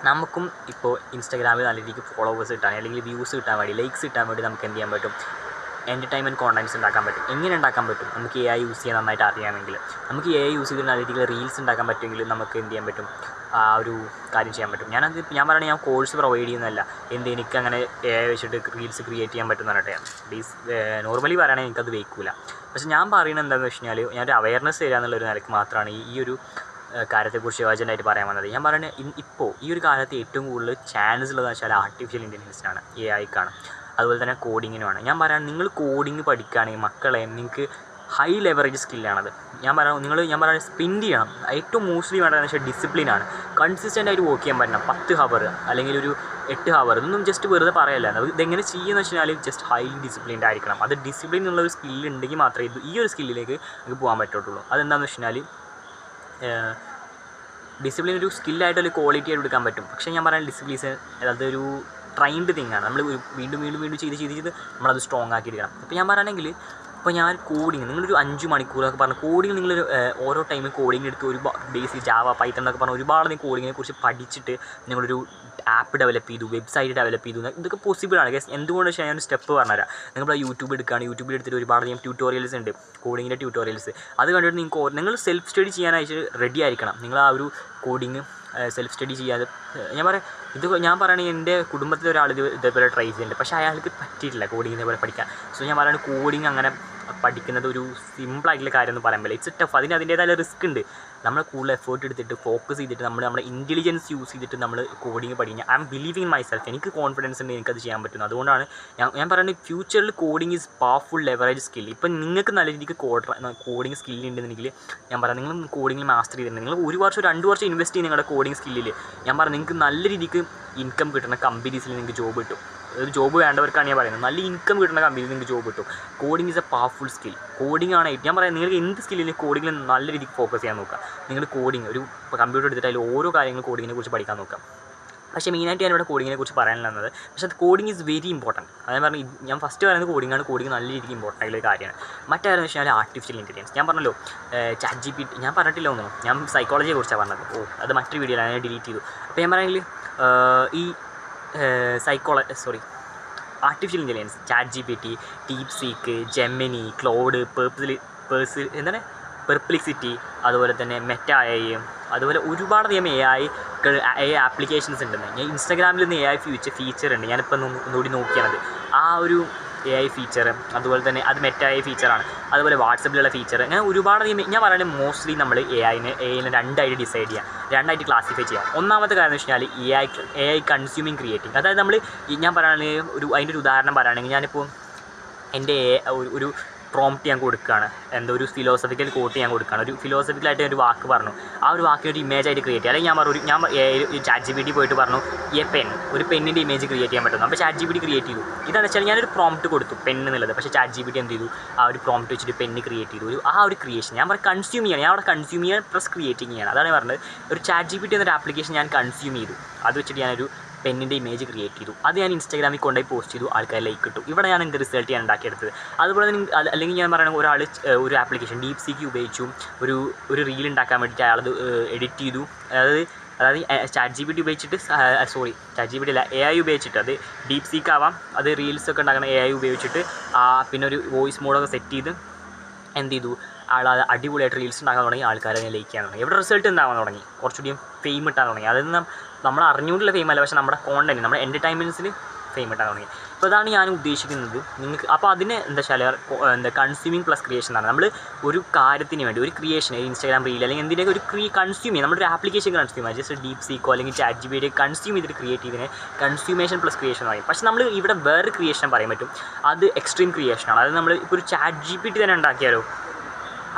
നമുക്കും ഇപ്പോൾ ഇൻസ്റ്റാഗ്രാമിൽ നല്ല രീതിക്ക് ഫോളോവേഴ്സ് കിട്ടാൻ അല്ലെങ്കിൽ വ്യൂസ് കിട്ടാൻ വേണ്ടി ലൈക്സ് കിട്ടാൻ വേണ്ടി നമുക്ക് എന്ത് ചെയ്യാൻ പറ്റും, എൻ്റർടൈൻമെൻറ്റ് കോണ്ടൻറ്റ്സ് ഉണ്ടാക്കാൻ പറ്റും. എങ്ങനെ ഉണ്ടാക്കാൻ പറ്റും? നമുക്ക് AI യൂസ് ചെയ്യാൻ നന്നായിട്ട് അറിയാമെങ്കിൽ, നമുക്ക് AI യൂസ് ചെയ്ത് നല്ല രീതിയിൽ റീൽസ് ഉണ്ടാക്കാൻ പറ്റുമെങ്കിൽ നമുക്ക് എന്ത് ചെയ്യാൻ പറ്റും, ആ ഒരു കാര്യം ചെയ്യാൻ പറ്റും. ഞാൻ പറയുകയാണെങ്കിൽ ഞാൻ കോഴ്സ് പ്രൊവൈഡ് ചെയ്യുന്നതല്ല, എനിക്കങ്ങനെ AI വെച്ചിട്ട് റീൽസ് ക്രിയേറ്റ് ചെയ്യാൻ പറ്റും എന്ന് പറഞ്ഞിട്ട് നോർമലി പറയുകയാണെങ്കിൽ എനിക്കത് വയ്ക്കില്ല. പക്ഷേ ഞാൻ പറയുന്നത് എന്താണെന്ന് വെച്ച് കഴിഞ്ഞാൽ ഞാനൊരു അവയർനെസ് തരിക എന്നുള്ളൊരു നിലയ്ക്ക് മാത്രമാണ് ഈ ഒരു കാര്യത്തെക്കുറിച്ച് അർജൻറ്റായിട്ട് പറയാൻ വന്നത്. ഞാൻ പറയുന്നത് ഇപ്പോൾ ഈ ഒരു കാലത്ത് ഏറ്റവും കൂടുതൽ ചാൻസ് ഉള്ളതെന്ന് വെച്ചാൽ ആർട്ടിഫിഷ്യൽ ഇൻ്റലിജൻസിനാണ്, AIക്കാണ്, അതുപോലെ തന്നെ കോഡിങ്ങിനുമാണ്. ഞാൻ പറയാൻ നിങ്ങൾ കോഡിങ് പഠിക്കുകയാണെങ്കിൽ മക്കളെ നിങ്ങൾക്ക് ഹൈ ലെവറേജ് സ്കില്ലാണത്. ഞാൻ പറയാൻ സ്പെൻഡ് ചെയ്യണം. ഏറ്റവും മോസ്റ്റ്ലി വേണ്ടതെന്ന് വെച്ചാൽ ഡിസിപ്ലിനാണ്. കൺസിസ്റ്റൻ്റ് ആയിട്ട് വർക്ക് ചെയ്യാൻ പറ്റണം. 10 ഹവർ അല്ലെങ്കിൽ ഒരു 8 ഹവർ ഇതൊന്നും ജസ്റ്റ് വെറുതെ പറയല്ല. ഇതെങ്ങനെ ചെയ്യുമെന്ന് വെച്ചാൽ ജസ്റ്റ് ഹൈലി ഡിസിപ്ലിൻഡ് ആയിരിക്കണം. അത് ഡിസിപ്ലിൻ എന്നുള്ളൊരു സ്കില്ല് ഉണ്ടെങ്കിൽ മാത്രമേ ഈ ഒരു സ്കില്ലിലേക്ക് നമുക്ക് പോകാൻ പറ്റുള്ളൂ. അതെന്താണെന്ന് വെച്ച് കഴിഞ്ഞാൽ ഡിസിപ്ലിൻ ഒരു സ്കില്ലായിട്ടൊരു ക്വാളിറ്റി ആയിട്ട് എടുക്കാൻ പറ്റും. പക്ഷേ ഞാൻ പറയാൻ ഡിസിപ്ലിൻസ് അതൊരു ട്രെയിൻഡ് തിങ്ങാണ്. നമ്മൾ വീണ്ടും ചെയ്ത് നമ്മളത് സ്ട്രോങ് ആക്കി എടുക്കണം. ഇപ്പോൾ ഞാൻ പറയുകയാണെങ്കിൽ ഇപ്പോൾ ഞാൻ കോഡിങ് നിങ്ങളൊരു 5 മണിക്കൂറൊക്കെ പറഞ്ഞ് കോഡിങ് നിങ്ങൾ ഓരോ ടൈമിൽ കോഡിങ് എടുത്ത് ഒരു ബേസിക് ജാവ പൈത്തൺ എന്നൊക്കെ പറഞ്ഞ് ഒരുപാട് കോഡിങ്ങിനെ കുറിച്ച് പഠിച്ചിട്ട് നിങ്ങളൊരു ആപ്പ് ഡെവലപ്പ് ചെയ്തു, വെബ്സൈറ്റ് ഡെവലപ്പ് ചെയ്തു, ഇതൊക്കെ പോസിബിളാണ്. ഗസ് എന്തുകൊണ്ട് വെച്ചാൽ ഞാൻ സ്റ്റെപ്പ് പറഞ്ഞുതരാം. നിങ്ങൾ യൂട്യൂബ് എടുക്കുകയാണ്, യൂട്യൂബിൽ എടുത്തിട്ട് ഒരുപാടധികം ട്യൂട്ടോറിയൽസ് ഉണ്ട്, കോഡിങ്ങിൻ്റെ ട്യൂട്ടോറിയൽസ്. അത് കണ്ടിട്ട് നിങ്ങൾ സെൽഫ് സ്റ്റഡി ചെയ്യാനായിട്ട് റെഡി ആയിരിക്കണം. നിങ്ങൾ ആ ഒരു കോഡിങ് സെൽഫ് സ്റ്റഡി ചെയ്യാതെ ഞാൻ പറയുകയാണെങ്കിൽ എൻ്റെ കുടുംബത്തിലെ ഒരാൾ ഇതേപോലെ ട്രൈ ചെയ്യുന്നുണ്ട്. പക്ഷേ അയാൾക്ക് പറ്റിയിട്ടില്ല കോഡിങ് ഇതേപോലെ പഠിക്കാൻ. സോ ഞാൻ പറയുന്നത് കോഡിങ് അങ്ങനെ പഠിക്കുന്നത് ഒരു സിമ്പിളായിട്ടുള്ള കാര്യം എന്ന് പറയാൻ പറ്റില്ല. It's tough. അതിൻ്റേതായ റിസ്ക് ഉണ്ട്. നമ്മൾ കൂടുതൽ എഫേർട്ട് എടുത്തിട്ട് ഫോക്കസ് ചെയ്തിട്ട് നമ്മുടെ ഇൻ്റലിജൻസ് യൂസ് ചെയ്തിട്ട് നമ്മൾ കോഡിങ് പഠിക്കുക. I M believing in myself. എനിക്ക് കോൺഫിഡൻസ് ഉണ്ട് എനിക്കത് ചെയ്യാൻ പറ്റുന്നു. അതുകൊണ്ടാണ് ഞാൻ പറയുന്നത് ഫ്യൂച്ചറിൽ coding is powerful leverage skill. ഇപ്പം നിങ്ങൾക്ക് നല്ല രീതിക്ക് കോഡിങ് സ്കില്ലുണ്ടെന്നുണ്ടെങ്കിൽ ഞാൻ പറയാം, നിങ്ങൾ കോഡിങ്ങിൽ മാസ്റ്റർ ചെയ്തിട്ടുണ്ടെങ്കിൽ നിങ്ങൾ 1 വർഷം 2 വർഷം ഇൻവെസ്റ്റ് ചെയ്യും നിങ്ങളുടെ കോഡിങ് സ്കില്ലിൽ. ഞാൻ പറഞ്ഞു നിങ്ങൾക്ക് നല്ല രീതിക്ക് ഇൻകം കിട്ടുന്ന കമ്പനീസിൽ നിങ്ങൾക്ക് ജോബ് കിട്ടും. ഒരു ജോബ് വേണ്ടവർക്കാണ് ഞാൻ പറയുന്നത്. നല്ല ഇൻകം കിട്ടുന്ന കമ്പനിയിൽ നിങ്ങൾക്ക് ജോബ് കിട്ടും. Coding is A powerful skill. Coding ആണ് ഞാൻ പറയാം, നിങ്ങൾക്ക് എന്ത് സ്കില്ലിൽ കോഡിങ്ങിൽ നല്ല രീതിക്ക് ഫോക്കസ് ചെയ്യാൻ നോക്കുക. നിങ്ങൾ കോഡിങ് ഒരു കമ്പ്യൂട്ടർ എടുത്തിട്ട് അതിൽ ഓരോ കാര്യങ്ങളും കോഡിങ്ങിനെ കുറിച്ച് പഠിക്കാൻ നോക്കാം. പക്ഷേ മെയിനായിട്ട് ഞാനിവിടെ കോഡിങ്ങിനെ കുറിച്ച് പറയാനുള്ളത്, പക്ഷേ അത് കോഡിങ് ഈസ് വെരി ഇമ്പോർട്ടൻറ്റ്. അതായത് പറഞ്ഞു ഞാൻ ഫസ്റ്റ് പറയുന്നത് കോഡിങ്ങാണ്. കോഡിങ് നല്ല രീതിക്ക് ഇമ്പോർട്ടൻ്റ് ആയിട്ടുള്ള കാര്യമാണ്. മറ്റേതെന്ന് വെച്ചാൽ ആർട്ടിഫിഷ്യൽ ഇൻ്റലിജൻസ്. ഞാൻ പറഞ്ഞല്ലോ ChatGPT ഞാൻ പറഞ്ഞിട്ടില്ല ഒന്നും. ഞാൻ സൈക്കോളജിയെ കുറിച്ചാണ് പറഞ്ഞത്. അത് മറ്റൊരു വീഡിയോയിലാണ്, ഞാൻ ഡിലീറ്റ് ചെയ്തു. അപ്പോൾ ഞാൻ പറയുകയാണെങ്കിൽ ഈ artificial intelligence ChatGPT, DeepSeek, Gemini, Claude, Perplexity, അതുപോലെ തന്നെ മെറ്റ AI, അതുപോലെ ഒരുപാടധികം AI ആപ്ലിക്കേഷൻസ് ഉണ്ടെന്ന്. ഞാൻ ഇൻസ്റ്റാഗ്രാമിൽ നിന്ന് AI ഫീച്ചർ ഉണ്ട്. ഞാനിപ്പോൾ ഒന്നുകൂടി നോക്കിയാണത് ആ ഒരു AI ഫീച്ചർ. അതുപോലെ തന്നെ അത് മെറ്റ AI ഫീച്ചറാണ്. അതുപോലെ വാട്സപ്പിലുള്ള ഫീച്ചർ. അങ്ങനെ ഒരുപാടധികം ഞാൻ പറയുന്നത് മോസ്റ്റ്ലി നമ്മൾ AI രണ്ടായിട്ട് ഡിസൈഡ് ചെയ്യാം, രണ്ടായിട്ട് ക്ലാസിഫൈ ചെയ്യാം. ഒന്നാമത്തെ കാര്യം എന്ന് വെച്ച് കഴിഞ്ഞാൽ AI കൺസ്യൂമിങ് ക്രിയേറ്റിംഗ്. അതായത് ഞാൻ പറയുകയാണെങ്കിൽ അതിൻ്റെ ഒരു ഉദാഹരണം പറയുകയാണെങ്കിൽ ഞാനിപ്പോൾ എൻ്റെ ഒരു പ്രോംപ്റ്റ് ഞാൻ കൊടുക്കുകയാണ്, ഒരു ഫിലോസഫിക്കൽ കോട്ട് ഞാൻ കൊടുക്കുകയാണ്. ഒരു ഫിലോസഫിക്കലായിട്ട് ഒരു വാക്ക് പറഞ്ഞു, ആ ഒരു വാക്കിന് ഒരു ഇമേജ് ആയിട്ട് ക്രിയേറ്റ് ചെയ്യുക. അല്ലെങ്കിൽ ഞാൻ ChatGPT പോയിട്ട് പറഞ്ഞു ഒരു പെന്നിൻ്റെ ഇമേജ് ക്രിയേറ്റ് ചെയ്യാൻ പറ്റുന്നു. അപ്പോൾ ChatGPT ക്രിയേറ്റ് ചെയ്തു. ഇതാണെന്ന് വെച്ചാൽ ഞാനൊരു പ്രോംപ്റ്റ് കൊടുത്തു പെൻ എന്നുള്ളത്. പക്ഷേ ChatGPT എന്ത് ചെയ്തു, ആ ഒരു പ്രോംപ്റ്റ് വെച്ചിട്ട് പെന്ന് ക്രിയേറ്റ് ചെയ്തു. ആ ഒരു ക്രിയേഷൻ ഞാൻ കൺസ്യൂം ചെയ്യണം. ഞാൻ അവിടെ കൺസ്യൂം ചെയ്യാൻ പ്ലസ് ക്രിയേറ്റിംഗ് ചെയ്യണം. അതാണ് പറഞ്ഞത്. ഒരു ChatGPT എന്നൊരു ആപ്ലിക്കേഷൻ ഞാൻ കൺസ്യൂം ചെയ്തു. അത് വെച്ചിട്ട് ഞാനൊരു പെന്നിൻ്റെ ഇമേജ് ക്രിയേറ്റ് ചെയ്തു. അത് ഞാൻ ഇൻസ്റ്റാഗ്രാമിൽ കൊണ്ടുപോയി പോസ്റ്റ് ചെയ്തു. ആൾക്കാർ ലൈക്ക് കിട്ടും. ഇവിടെ ഞാൻ എന്ത് റിസൾട്ട് ഞാൻ ഉണ്ടാക്കിയെടുത്തത്. അതുപോലെ തന്നെ അല്ലെങ്കിൽ ഞാൻ പറയുന്നത് ഒരാൾ ഒരു ആപ്ലിക്കേഷൻ DeepSeek ഉപയോഗിച്ചു ഒരു റീൽ ഉണ്ടാക്കാൻ വേണ്ടിയിട്ട് അയാളത് എഡിറ്റ് ചെയ്തു. അതായത് ChatGPT ഉപയോഗിച്ചിട്ട് ChatGPT അല്ല AI ഉപയോഗിച്ചിട്ട്, അത് DeepSeek ആവാം, അത് റീൽസൊക്കെ ഉണ്ടാക്കുന്ന AI ഉപയോഗിച്ചിട്ട് പിന്നെ ഒരു വോയിസ് മോഡൊക്കെ സെറ്റ് ചെയ്ത് എന്ത് ചെയ്തു, അത് അടിപൊളിയായിട്ട് റീൽസ് ഉണ്ടാക്കാൻ തുടങ്ങി. ആൾക്കാരെ ലൈക്ക് ചെയ്യാൻ തുടങ്ങി. ഇവിടെ റിസൾട്ട് ഉണ്ടാകാൻ തുടങ്ങി. കുറച്ചുകൂടിയും ഫെയിം കിട്ടാൻ തുടങ്ങി. അതായത് നമ്മൾ അറിഞ്ഞുകൊണ്ടുള്ള ഫെയിം അല്ല, പക്ഷേ നമ്മുടെ കോണ്ടൻറ്റ്, നമ്മുടെ എൻ്റർടൈൻമെൻറ്റ്സിൽ ഫെയിം കിട്ടാൻ തുടങ്ങി. അപ്പോൾ അതാണ് ഞാൻ ഉദ്ദേശിക്കുന്നത് നിങ്ങൾക്ക്. അപ്പോൾ അതിന് കൺസ്യൂമിങ് പ്ലസ് ക്രിയേഷൻ ആണ്. നമ്മൾ ഒരു കാര്യത്തിന് വേണ്ടി ഒരു ക്രിയേഷൻ, ഇൻസ്റ്റാഗ്രാം റീൽ അല്ലെങ്കിൽ എന്തിൻ്റെയൊക്കെ ഒരു കൺസ്യൂം ചെയ്യും. നമ്മുടെ ഒരു ആപ്ലിക്കേഷൻ കൺസ്യൂം ചെയ്യുക. ജസ്റ്റ് DeepSeek അല്ലെങ്കിൽ ChatGPT കൺസ്യൂം ചെയ്തിട്ട് ക്രിയേറ്റ് ചെയ്തതിന് കൺസ്യൂമേഷൻ പ്ലസ് ക്രിയേഷൻ പറയും. പക്ഷേ നമ്മൾ ഇവിടെ വേറെ ക്രിയേഷൻ പറയാൻ പറ്റും. അത് എക്സ്ട്രീം ക്രിയേഷനാണ്. അത് നമ്മൾ ഇപ്പോൾ ഒരു ChatGPT തന്നെ ഉണ്ടാക്കിയാലോ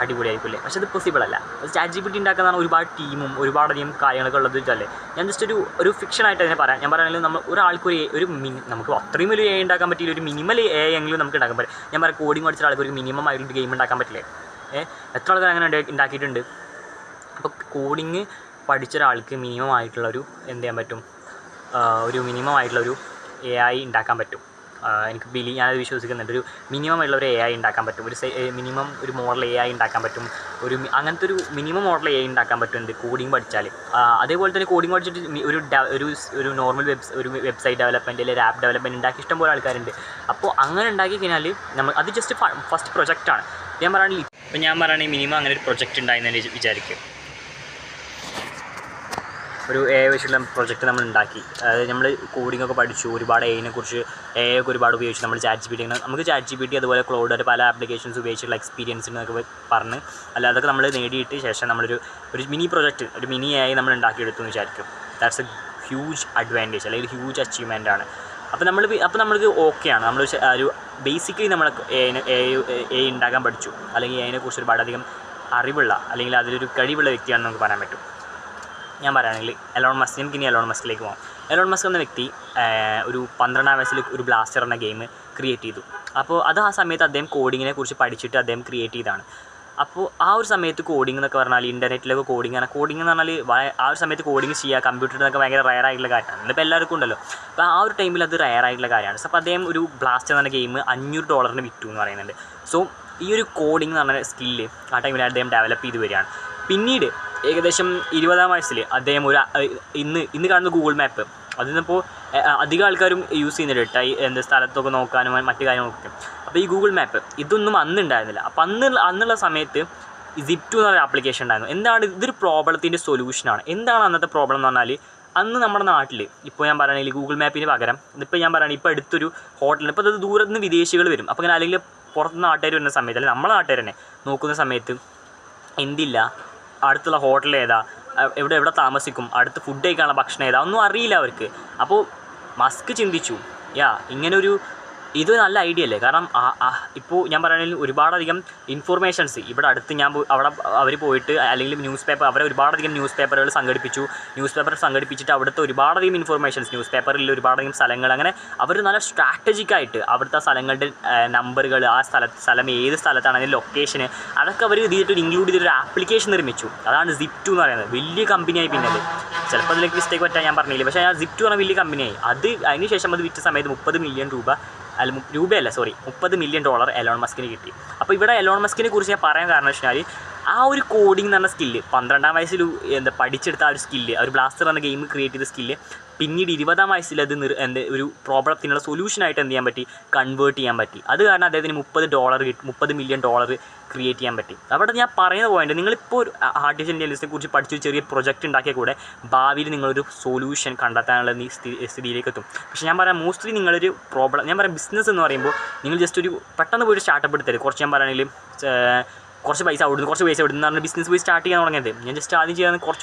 അടിപൊളിയായിരിക്കില്ലേ? പക്ഷേ അത് പോസിബിൾ അല്ല. ChatGPT ഉണ്ടാക്കുന്നതാണ് ഒരുപാട് ടീമും ഒരുപാടധികം കാര്യങ്ങളൊക്കെ ഉള്ളത് വെച്ചല്ലേ. ഞാൻ ജസ്റ്റ് ഒരു ഫിക്ഷനായിട്ട് അതിനെ പറയാം. ഞാൻ പറയുകയാണെങ്കിൽ നമ്മൾ ഒരാൾക്ക് നമുക്ക് അത്രയും വലിയ AI ഉണ്ടാക്കാൻ പറ്റിയില്ല, ഒരു മിനിമൽ AI എങ്കിലും നമുക്ക് ഉണ്ടാക്കാൻ പറ്റും. ഞാൻ പറയാം, കോഡിങ് പഠിച്ച ആൾക്ക് ഒരു മിനിമം ആയിട്ട് ഗെയിം ഉണ്ടാക്കാൻ പറ്റില്ലേ? എത്ര ആൾക്കാർ അങ്ങനെ ഉണ്ടാക്കിയിട്ടുണ്ട്. അപ്പോൾ കോഡിങ് പഠിച്ച ഒരാൾക്ക് മിനിമം ആയിട്ടുള്ളൊരു എന്ത് ചെയ്യാൻ പറ്റും, ഒരു മിനിമം ആയിട്ടുള്ളൊരു AI ഉണ്ടാക്കാൻ പറ്റും. എനിക്ക് ഞാനത് വിശ്വസിക്കുന്നുണ്ട്. ഒരു മിനിമം ആയിട്ടുള്ള ഒരു AI ഉണ്ടാക്കാൻ പറ്റും. മിനിമം ഒരു മോഡൽ AI ഉണ്ടാക്കാൻ പറ്റും. അങ്ങനത്തെ ഒരു മിനിമം മോഡൽ AI ഉണ്ടാക്കാൻ പറ്റും കോഡിങ് പഠിച്ചാൽ. അതേപോലെ തന്നെ കോഡിങ് പഠിച്ചിട്ട് ഒരു നോർമൽ വെബ്സൈറ്റ് ഡെവലപ്മെൻറ്റ് അല്ലെങ്കിൽ ആപ്പ് ഡെവലപ്മെൻറ്റ് ഉണ്ടാക്കി ഇഷ്ടംപോലെ ആൾക്കാരുണ്ട്. അപ്പോൾ അങ്ങനെ ഉണ്ടാക്കി കഴിഞ്ഞാൽ അത് ജസ്റ്റ് ഫസ്റ്റ് പ്രൊജക്റ്റാണ്. ഞാൻ പറയുകയാണെങ്കിൽ മിനിമം അങ്ങനെ ഒരു പ്രൊജക്റ്റ് ഉണ്ടായെന്ന് വിചാരിക്കും. ഒരു AI വെച്ചുള്ള പ്രൊജക്റ്റ് നമ്മൾ ഉണ്ടാക്കി. അതായത് നമ്മൾ കോഡിങ്ങൊക്കെ പഠിച്ചു, ഒരുപാട് AI ഒക്കെ ഒരുപാട് ഉപയോഗിച്ചു. നമ്മൾ നമുക്ക് ChatGPT അതുപോലെ ക്ലൗഡ് പല ആപ്ലിക്കേഷൻസ് ഉപയോഗിച്ചിട്ടുള്ള എക്സ്പീരിയൻസ് എന്നൊക്കെ പറഞ്ഞ് അതൊക്കെ നമ്മൾ നേടിയിട്ട് ശേഷം നമ്മളൊരു മിനി പ്രൊജക്റ്റ്, ഒരു മിനി AI നമ്മൾ ഉണ്ടാക്കിയെടുത്തു എന്ന് വിചാരിക്കും. ദാറ്റ്സ് എ ഹ്യൂജ് അഡ്വാൻറ്റേജ് അല്ലെങ്കിൽ ഹ്യൂജ് അച്ചീവ്മെൻ്റ് ആണ്. അപ്പോൾ നമ്മൾക്ക് ഓക്കെയാണ്. നമ്മൾ ഒരു ബേസിക്കലി നമ്മൾ AI ഉണ്ടാക്കാൻ പഠിച്ചു, അല്ലെങ്കിൽ അതിനെക്കുറിച്ച് ഒരുപാടധികം അറിവുള്ള അല്ലെങ്കിൽ അതിലൊരു കഴിവുള്ള വ്യക്തിയാണെന്ന് നമുക്ക് പറയാൻ പറ്റും. ഞാൻ പറയുകയാണെങ്കിൽ എലോൺ മസ്കിലേക്ക് പോകാം. എലോൺ മസ്ക് എന്ന വ്യക്തി ഒരു 12-ാം വയസ്സിൽ ഒരു ബ്ലാസ്റ്റർ എന്ന ഗെയിം ക്രിയേറ്റ് ചെയ്തു. അപ്പോൾ ആ സമയത്ത് അദ്ദേഹം കോഡിങ്ങിനെ കുറിച്ച് പഠിച്ചിട്ട് അദ്ദേഹം ക്രിയേറ്റ് ചെയ്തതാണ്. അപ്പോൾ ആ ഒരു സമയത്ത് കോഡിംഗ് എന്നൊക്കെ പറഞ്ഞാൽ ഇൻ്റർനെറ്റിലൊക്കെ കോഡിംഗ് എന്ന് പറഞ്ഞാൽ ആ ഒരു സമയത്ത് കോഡിങ് ചെയ്യുക കമ്പ്യൂട്ടറിനൊക്കെ ഭയങ്കര റയർ ആയിട്ടുള്ള കാര്യമാണ്. ഇന്നിപ്പോൾ എല്ലാവർക്കും ഉണ്ടല്ലോ. അപ്പോൾ ആ ഒരു ടൈമിൽ അത് റയർ ആയിട്ടുള്ള കാര്യമാണ്. അപ്പോൾ അദ്ദേഹം ഒരു ബ്ലാസ്റ്റർ എന്ന ഗെയിം $500 വിറ്റു എന്ന് പറയുന്നുണ്ട്. സോ ഈ ഒരു കോഡിംഗ് എന്ന് പറഞ്ഞ സ്കില്ല് ആ ടൈമിൽ അദ്ദേഹം ഡെവലപ്പ് ചെയ്ത് വരികയാണ്. പിന്നീട് ഏകദേശം 20-ാം വയസ്സിൽ അദ്ദേഹം ഇന്ന് കാണുന്ന ഗൂഗിൾ മാപ്പ് അതിന്നിപ്പോൾ അധികം ആൾക്കാരും യൂസ് ചെയ്യുന്നുണ്ട് സ്ഥലത്തൊക്കെ നോക്കാനും മറ്റു കാര്യങ്ങളൊക്കെ. അപ്പോൾ ഈ ഗൂഗിൾ മാപ്പ് ഇതൊന്നും അന്ന് ഉണ്ടായിരുന്നില്ല. അപ്പോൾ അന്നുള്ള സമയത്ത് Zip2 എന്നൊരു ആപ്ലിക്കേഷൻ ഉണ്ടായിരുന്നു. ഇതൊരു പ്രോബ്ലത്തിൻ്റെ സൊല്യൂഷനാണ്. എന്താണ് അന്നത്തെ പ്രോബ്ലം എന്ന് പറഞ്ഞാൽ, അന്ന് നമ്മുടെ നാട്ടിൽ ഇപ്പോൾ ഞാൻ പറയുകയാണെങ്കിൽ ഗൂഗിൾ മാപ്പിന് പകരം ഇപ്പോൾ ഞാൻ പറയുകയാണെങ്കിൽ ഇപ്പോൾ അടുത്തൊരു ഹോട്ടലിൽ ഇപ്പോൾ അത് ദൂരത്ത് നിന്ന് വിദേശികൾ വരും. അപ്പോൾ അങ്ങനെ അല്ലെങ്കിൽ പുറത്തുനിന്ന് നാട്ടുകാർ വരുന്ന സമയത്ത് അല്ലെങ്കിൽ നമ്മളെ നാട്ടുകാർ തന്നെ നോക്കുന്ന സമയത്ത് എന്തില്ല, അടുത്തുള്ള ഹോട്ടൽ ഏതാ, എവിടെ താമസിക്കും, അടുത്ത് ഫുഡ് കഴിക്കാനുള്ള ഭക്ഷണം ഏതാ, ഒന്നും അറിയില്ല അവർക്ക്. അപ്പോൾ മസ്ക് ചിന്തിച്ചു, ഇങ്ങനൊരു ഇത് നല്ല ഐഡിയ അല്ലേ. കാരണം ഇപ്പോൾ ഞാൻ പറയുകയാണെങ്കിൽ ഒരുപാടധികം ഇൻഫോർമേഷൻസ് ഇവിടെ അടുത്ത് അവിടെ അവർ പോയിട്ട് അല്ലെങ്കിൽ അവരെ ഒരുപാടധികം ന്യൂസ് പേപ്പറുകൾ സംഘടിപ്പിച്ചിട്ട് അവിടുത്തെ ഒരുപാടധികം ഇൻഫോർമേഷൻസ് ന്യൂസ് പേപ്പറിൽ ഒരുപാടധികം സ്ഥലങ്ങൾ, അങ്ങനെ അവർ നല്ല സ്ട്രാറ്റജിക്കായിട്ട് അവിടുത്തെ സ്ഥലങ്ങളുടെ നമ്പറുകൾ, ആ സ്ഥലം ഏത് സ്ഥലത്താണ്, അതിൻ്റെ ലൊക്കേഷന്, അതൊക്കെ അവർ ഇൻക്ലൂഡ് ചെയ്തൊരു ആപ്ലിക്കേഷൻ നിർമ്മിച്ചു. അതാണ് Zip2 എന്ന് പറയുന്നത്. വലിയ കമ്പനിയായി. പിന്നെ ചിലപ്പോൾ അതിലേക്ക് മിസ്റ്റേക്ക് പറ്റാൻ ഞാൻ പറഞ്ഞില്ല. പക്ഷേ ആ Zip2 പറഞ്ഞ വലിയ കമ്പനിയായി. അതിനുശേഷം അത് വിറ്റ സമയത്ത് $30 മില്യൺ $30 മില്യൺ എലോൺ മസ്കിന് കിട്ടി. അപ്പോൾ ഇവിടെ എലോൺ മസ്കിനെ കുറിച്ച് ഞാൻ പറയാൻ കാരണം വെച്ചാൽ ആ ഒരു കോഡിംഗ് എന്ന് പറഞ്ഞ സ്കില്ല് 12-ാം വയസ്സിൽ പഠിച്ചെടുത്ത ആ ഒരു സ്കില്ല്, ഒരു ബ്ലാസ്റ്റർ എന്ന ഗെയിം ക്രിയേറ്റ് ചെയ്ത സ്കില്ല് പിന്നീട് 20-ാം വയസ്സിൽ അത് ഒരു പ്രോബ്ലത്തിനുള്ള സൊല്യൂഷനായിട്ട് എന്ത് ചെയ്യാൻ പറ്റി, കൺവേർട്ട് ചെയ്യാൻ പറ്റി. അത് കാരണം അദ്ദേഹത്തിന് $30 മില്യൺ ക്രിയേറ്റ് ചെയ്യാൻ പറ്റി. അവിടെ ഞാൻ പറയുന്ന പോയിന്റ്, നിങ്ങളിപ്പോൾ ഒരു ആർട്ടിഫിഷ്യൽ ഇൻ്റലിജൻസിനെ കുറിച്ച് പഠിച്ചൊരു ചെറിയ പ്രൊജക്റ്റ് ഉണ്ടാക്കിയാൽ കൂടെ ഭാവിയിൽ നിങ്ങളൊരു സൊല്യൂഷൻ കണ്ടെത്താനുള്ള സ്ഥിതിയിലേക്ക് എത്തും. പക്ഷേ ഞാൻ പറയാം, മോസ്റ്റ്ലി നിങ്ങളൊരു പ്രോബ്ലം, ഞാൻ പറയാം ബിസിനസ് എന്ന് പറയുമ്പോൾ നിങ്ങൾ ജസ്റ്റ് ഒരു പെട്ടെന്ന് പോയിട്ട് സ്റ്റാർട്ടപ്പ് എടുത്തരുത്. കുറച്ച് ഞാൻ പറയുകയാണെങ്കിൽ കുറച്ച് പൈസ അവിടുന്ന് പറഞ്ഞാൽ ബിസിനസ് പോയി സ്റ്റാർട്ട് ചെയ്യാൻ തുടങ്ങിയത്. ഞാൻ ജസ്റ്റ് ആദ്യം ചെയ്യാൻ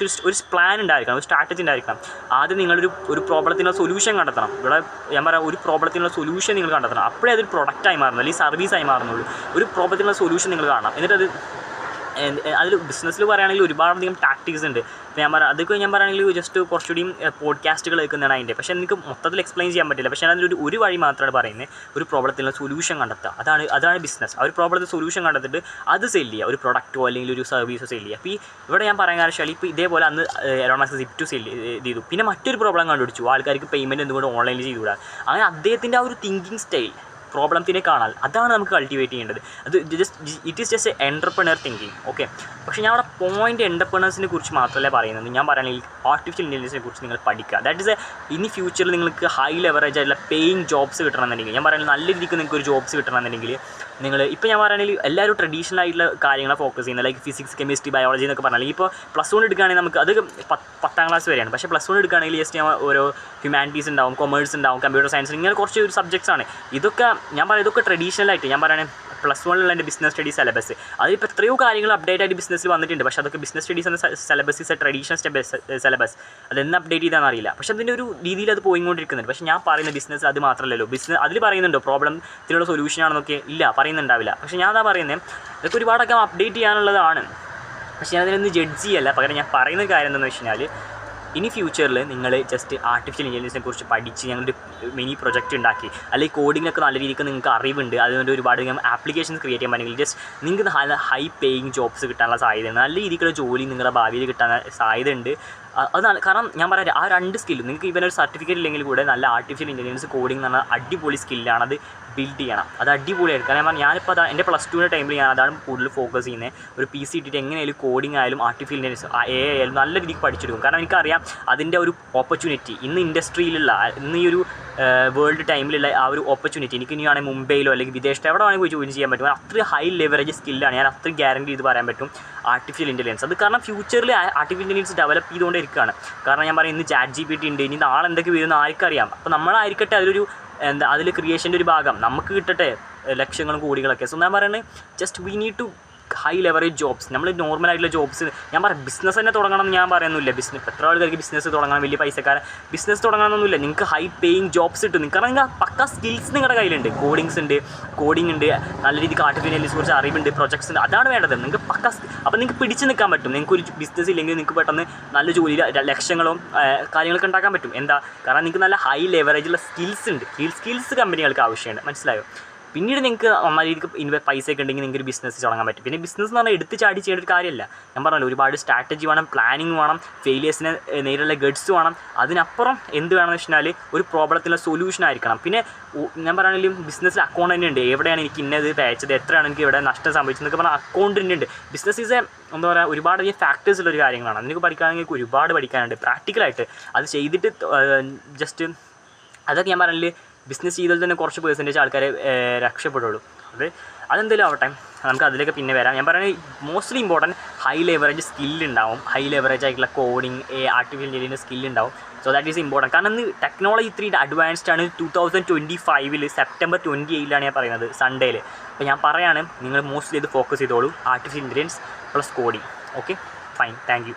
ഒരു പ്ലാൻ ഉണ്ടായിരിക്കണം, ഒരു സ്ട്രാറ്റജി ഉണ്ടായിരിക്കണം. ആദ്യം നിങ്ങളൊരു പ്രോബ്ലത്തിനുള്ള സൊല്യൂഷൻ കണ്ടെത്തണം. ഇവിടെ ഞാൻ പറയാം, ഒരു പ്രോബ്ലത്തിനുള്ള സൊല്യൂഷൻ നിങ്ങൾ കണ്ടെത്തണം. അപ്പോഴേ അതൊരു പ്രൊഡക്റ്റായി മാറുന്നു, അല്ലെങ്കിൽ സർവീസായി മാറുന്നുള്ളൂ. ഒരു പ്രോബ്ലത്തിനുള്ള സൊല്യൂഷൻ നിങ്ങൾ കാണണം. എന്നിട്ട് അതിൽ ബിസിനസ്സിൽ പറയുകയാണെങ്കിൽ ഒരുപാടധികം ടാക്ടിക്സ് ഉണ്ട്. അപ്പോൾ അതൊക്കെ ഞാൻ പറയുകയാണെങ്കിൽ ജസ്റ്റ് കുറച്ചുകൂടിയും പോഡ്കാസ്റ്റുകൾ കേൾക്കുന്നതാണ് അതിൻ്റെ. പക്ഷേ എനിക്ക് മൊത്തത്തിൽ എക്സ്പ്ലെയിൻ ചെയ്യാൻ പറ്റില്ല. പക്ഷേ അതിലൊരു വഴി മാത്രമാണ് പറയുന്നത്, ഒരു പ്രോബ്ലത്തിനുള്ള സൊല്യൂഷൻ കണ്ടെത്തുക. അതാണ് ബിസിനസ്. ആ ഒരു പ്രോബ്ലത്തിൽ സൊല്യൂഷൻ കണ്ടെത്തിയിട്ട് അത് സെല് ചെയ്യുക, ഒരു പ്രൊഡക്റ്റോ അല്ലെങ്കിൽ ഒരു സർവീസോ സെല് ചെയ്യുക. അപ്പോൾ ഇവിടെ ഞാൻ പറയാൻ കാരണം ഇപ്പോൾ ഇതേപോലെ അന്ന് എലോൺ മസ്ക് Zip2 സെല് ചെയ്തു. പിന്നെ മറ്റൊരു പ്രോബ്ലം കണ്ടുപിടിച്ചു, ആൾക്കാർക്ക് പേയ്മെൻറ്റ് എന്തുകൊണ്ട് ഓൺലൈനിൽ ചെയ്തുകൂടാ. അങ്ങനെ അദ്ദേഹത്തിൻ്റെ ആ ഒരു തിങ്കിങ് സ്റ്റൈൽ, പ്രോബ്ലത്തിനെ കാണാൻ, അതാണ് നമുക്ക് കൾട്ടിവേറ്റ് ചെയ്യേണ്ടത്. It is just entrepreneur thinking. Okay, പക്ഷേ ഞാൻ അവിടെ പോയിൻ്റ് എൻ്റർപ്രണേഴ്സിനെ കുറിച്ച് മാത്രമല്ല പറയുന്നത്. ഞാൻ പറയുകയാണെങ്കിൽ ആർട്ടിഫിഷ്യൽ ഇൻ്റലിജൻസിനെ കുറിച്ച് നിങ്ങൾ പഠിക്കുക. ദാറ്റ് ഈസ് ഇനി ഫ്യൂച്ചറിൽ നിങ്ങൾക്ക് ഹൈ ലെവറേജ് ആയിട്ടുള്ള പേയിങ് ജോബ്സ് കിട്ടണമെന്നുണ്ടെങ്കിൽ, ഞാൻ പറയുന്നത് നല്ല രീതിക്ക് നിങ്ങൾക്ക് ഒരു ജോബ്സ് കിട്ടണമെന്നുണ്ടെങ്കിൽ നിങ്ങൾ ഇപ്പോൾ ഞാൻ പറയുകയാണെങ്കിൽ എല്ലാവരും ട്രഡീഷണൽ ആയിട്ടുള്ള കാര്യങ്ങളെ ഫോക്കസ് ചെയ്യുന്നത്, ലൈക്ക് ഫിസിക്സ്, കെമിസ്ട്രി, ബയോളജി എന്നൊക്കെ പറഞ്ഞാൽ. ഇപ്പോൾ +1 എടുക്കുകയാണെങ്കിൽ നമുക്ക് അത് 10ാം ക്ലാസ് വരെയാണ്. പക്ഷേ +1 എടുക്കുകയാണെങ്കിൽ ജസ്റ്റ് ഓരോ ഹ്യൂമാനിറ്റീസ് ഉണ്ടാവും, കൊമേഴ്സ് ഉണ്ടാവും, കമ്പ്യൂട്ടർ സയൻസ്, ഇങ്ങനെ കുറച്ച് ഒരു സബ്ജക്ട്സാണ്. ഇതൊക്കെ ഞാൻ പറയാം, ഇതൊക്കെ ട്രഡീഷണലായിട്ട് ഞാൻ പറയുകയാണെങ്കിൽ +1 എൻ്റെ ബിസിനസ് സ്റ്റഡീസ് സിലബസ്, അതിപ്പോൾ എത്രയോ കാര്യങ്ങൾ അപ്ഡേറ്റ് ആയിട്ട് ബിസിനസ്സിൽ വന്നിട്ടുണ്ട്. പക്ഷേ അതൊക്കെ ബിസിനസ് സ്റ്റഡീസ് എന്ന syllabus is A traditional syllabus. അതെന്ന് അപ്ഡേറ്റ് ചെയ്താണെന്ന് അറിയില്ല. പക്ഷേ അതിൻ്റെ ഒരു രീതിയിൽ അത് പോയിക്കൊണ്ടിരിക്കുന്നുണ്ട്. പക്ഷേ ഞാൻ പറയുന്ന ബിസിനസ് അത് മാത്രമല്ലല്ലോ. ബിസിനസ് അതിൽ പറയുന്നുണ്ടോ പ്രോബ്ലത്തിനുള്ള സൊല്യൂഷൻ ആണെന്നൊക്കെ? ഇല്ല, പറയുന്നുണ്ടാവില്ല. പക്ഷേ ഞാൻ അതാ പറയുന്നത്, ഇതൊക്കെ ഒരുപാടൊക്കെ അപ്ഡേറ്റ് ചെയ്യാനുള്ളതാണ്. പക്ഷേ ഞാൻ അതിനൊന്ന് ജഡ്ജ് ചെയ്യല്ല. പകരം ഞാൻ പറയുന്ന കാര്യം എന്താണെന്ന് വെച്ച് കഴിഞ്ഞാൽ, ഇനി ഫ്യൂച്ചറിൽ നിങ്ങൾ ജസ്റ്റ് ആർട്ടിഫിഷ്യൽ ഇൻ്റലിജൻസിനെ കുറിച്ച് പഠിച്ച് ഞങ്ങളുടെ മിനി പ്രൊജക്റ്റ് ഉണ്ടാക്കി, അല്ലെങ്കിൽ കോഡിങ്ങിനൊക്കെ നല്ല രീതിക്ക് നിങ്ങൾക്ക് അറിവുണ്ട്, അതുകൊണ്ട് ഒരുപാട് ആപ്ലിക്കേഷൻസ് ക്രിയേറ്റ് ചെയ്യാൻ പറ്റുമെങ്കിൽ ജസ്റ്റ് നിങ്ങൾക്ക് ഹൈ പേയിങ് ജോബ്സ് കിട്ടാനുള്ള സാധ്യതയുണ്ട്. നല്ല രീതിക്കുള്ള ജോലി നിങ്ങളുടെ ഭാവിയിൽ കിട്ടാൻ സാധ്യതയുണ്ട്. അതാണ് കാരണം ഞാൻ പറയാം ആ 2 സ്കില്ല് നിങ്ങൾക്ക് ഇവനൊരു സർട്ടിഫിക്കറ്റ് ഇല്ലെങ്കിൽ കൂടെ നല്ല ആർട്ടിഫിഷ്യൽ ഇൻ്റലിജൻസ് കോഡിംഗ് എന്ന് പറഞ്ഞാൽ അടിപൊളി സ്കില്ലാണ്. അത് ബിൽഡ് ചെയ്യണം. അത് അടിപൊളിയായിരിക്കും. കാരണം ഞാനിപ്പോൾ അതാ എൻ്റെ +2 ടൈമിൽ ഞാൻ അതാണ് കൂടുതൽ ഫോക്കസ് ചെയ്യുന്നത്. ഒരു PC ഇട്ടിട്ട് എങ്ങനെയായാലും കോഡിംഗ് ആയാലും ആർട്ടിഫിഷ്യൽ ഇൻ്റലിജൻസ് AI ആയാലും നല്ല രീതിക്ക് പഠിച്ചെടുക്കും. കാരണം എനിക്കറിയാം അതിൻ്റെ ഒരു ഓപ്പർച്യൂണിറ്റി ഇന്ന് ഇൻഡസ്ട്രിയിലുള്ള ഇന്ന് ഈ ഒരു വേൾഡ് ടൈമിലുള്ള ആ ഒരു ഓപ്പർച്യൂണിറ്റി എനിക്ക് ഇനിയാണെങ്കിൽ മുംബൈയിലോ അല്ലെങ്കിൽ വിദേശത്ത് എവിടെ വേണമെങ്കിൽ പോയി ജോയിൻ ചെയ്യാൻ പറ്റും. അത്ര ഹൈ ലെവറേജ് സ്കില്ലാണ്. ഞാൻ അത്ര ഗ്യാരണ്ടി ചെയ്ത് പറയാൻ പറ്റും ആർട്ടിഫിഷ്യൽ ഇൻ്റലിജൻസ്. അത് കാരണം ഫ്യൂച്ചറിൽ ആർട്ടിഫിഷ്യൽ ഇൻ്റലിജൻസ് ഡെവലപ്പ് ചെയ്തുകൊണ്ട് ഇരിക്കുകയാണ്. കാരണം ഞാൻ പറയും ഇന്ന് ChatGPT ഉണ്ട്, ഇനി നാളെ എന്തൊക്കെ വരുന്ന ആർക്കറിയാം. അപ്പോൾ നമ്മളായിരിക്കട്ടെ അതിലൊരു അതിൽ ക്രിയേഷൻ്റെ ഒരു ഭാഗം നമുക്ക് കിട്ടട്ടെ ലക്ഷങ്ങളും കോടികളൊക്കെ. സോ ഞാൻ പറയുന്നത് just we need to high leverage jobs. നമ്മൾ നോർമലായിട്ടുള്ള ജോബ്സ് ഞാൻ പറയാം ബിസിനസ് തന്നെ തുടങ്ങണം എന്ന് ഞാൻ പറയുന്നില്ല. എത്ര ആൾക്കാർക്ക് ബിസിനസ് തുടങ്ങണം, വലിയ പൈസക്കാരൻ ബിസിനസ് തുടങ്ങണമെന്നൊന്നുമില്ല. നിങ്ങൾക്ക് ഹൈ പേയിങ് ജോബ്സ് കിട്ടും. കാരണം നിങ്ങൾ പക്ക സ്കിൽസ് നിങ്ങളുടെ കയ്യിലുണ്ട്. കോഡിംഗ് ഉണ്ട്, നല്ല രീതിക്ക് ആർട്ടിഫിഷ്യൽ ഇൻ്റലിജൻസിനെ കുറിച്ച് അറിവുണ്ട്, പ്രൊജക്ട്സ് ഉണ്ട്. അതാണ് വേണ്ടത്. നിങ്ങൾക്ക് പക്ക അപ്പോൾ നിങ്ങൾക്ക് പിടിച്ച് നിൽക്കാൻ പറ്റും. നിങ്ങൾക്ക് ഒരു ബിസിനസ് ഇല്ലെങ്കിൽ നിങ്ങൾക്ക് പെട്ടെന്ന് നല്ല ജോലി ലക്ഷങ്ങളും കാര്യങ്ങളൊക്കെ ഉണ്ടാക്കാൻ പറ്റും. എന്താ കാരണം നിങ്ങൾക്ക് നല്ല ഹൈ ലെവറേജുള്ള സ്കിൽസ് ഉണ്ട്. സ്കിൽസ് കമ്പനികൾക്ക് ആവശ്യമുണ്ട്. മനസ്സിലായോ? പിന്നീട് നിങ്ങൾക്ക് നല്ല രീതിക്ക് പൈസയൊക്കെ ഉണ്ടെങ്കിൽ നിങ്ങൾക്ക് ഒരു ബിസിനസ് തുടങ്ങാൻ പറ്റും. പിന്നെ ബിസിനസ് എന്ന് പറഞ്ഞാൽ എടുത്ത് ചാടി ചെയ്യേണ്ട ഒരു കാര്യമല്ല. ഞാൻ പറഞ്ഞല്ലോ ഒരുപാട് സ്ട്രാറ്റജി വേണം, പ്ലാനിങ് വേണം, ഫെയിലിയേഴ്സിനെ നേരിലുള്ള ഗഡ്സ് വേണം. അതിനപ്പുറം എന്ത് വേണമെന്ന് വെച്ചാൽ ഒരു പ്രോബ്ലത്തിനുള്ള സൊല്യൂഷൻ ആയിരിക്കണം. പിന്നെ ഞാൻ പറയുകയാണെങ്കിലും ബിസിനസ്സിൽ അക്കൗണ്ട് തന്നെ ഉണ്ട്. എവിടെയാണ് എനിക്ക് ഇന്നത് തയ്ച്ചത്, എത്രയാണ് എനിക്ക് ഇവിടെ നഷ്ടം സംഭവിച്ചതെന്നൊക്കെ പറഞ്ഞാൽ അക്കൗണ്ട് തന്നെ ഉണ്ട്. ബിസിനസ് ഈസ് എന്താ പറയുക ഒരുപാടധികം ഫാക്ടേഴ്സുള്ളൊരു കാര്യങ്ങളാണ്. നിങ്ങൾക്ക് പഠിക്കുകയാണെങ്കിൽ ഒരുപാട് പഠിക്കാനുണ്ട് പ്രാക്ടിക്കലായിട്ട്. അത് ചെയ്തിട്ട് ജസ്റ്റ് അതൊക്കെ ഞാൻ പറഞ്ഞാൽ ബിസിനസ് ചെയ്താൽ തന്നെ കുറച്ച് പെർസെൻറ്റേജ് ആൾക്കാരെ രക്ഷപ്പെടുള്ളൂ. അതെന്തെങ്കിലും ആവട്ടെ, നമുക്ക് അതിലേക്ക് പിന്നെ വരാം. ഞാൻ പറയുന്നത് മോസ്റ്റ്ലി ഇമ്പോർട്ടൻറ്റ് ഹൈ ലെവറേജ് സ്കില്ലുണ്ടാവും. ഹൈ ലെവറേജ് ആയിട്ടുള്ള കോഡിങ് ആർട്ടിഫിഷ്യൽ ഇൻ്റലിജൻസ് സ്കില്ലുണ്ടാവും. So that is important. കാരണം ഇന്ന് ടെക്നോളജി ഇത്തിരി അഡ്വാൻസ്ഡ് ആണ്. 2025 സെപ്റ്റംബർ 28 ഞാൻ പറയുന്നത് സൺഡേയിൽ. അപ്പോൾ ഞാൻ പറയാണ് നിങ്ങൾ മോസ്റ്റ്ലി ഇത് ഫോക്കസ് ചെയ്തോളൂ. Artificial intelligence plus coding. Okay fine, thank you.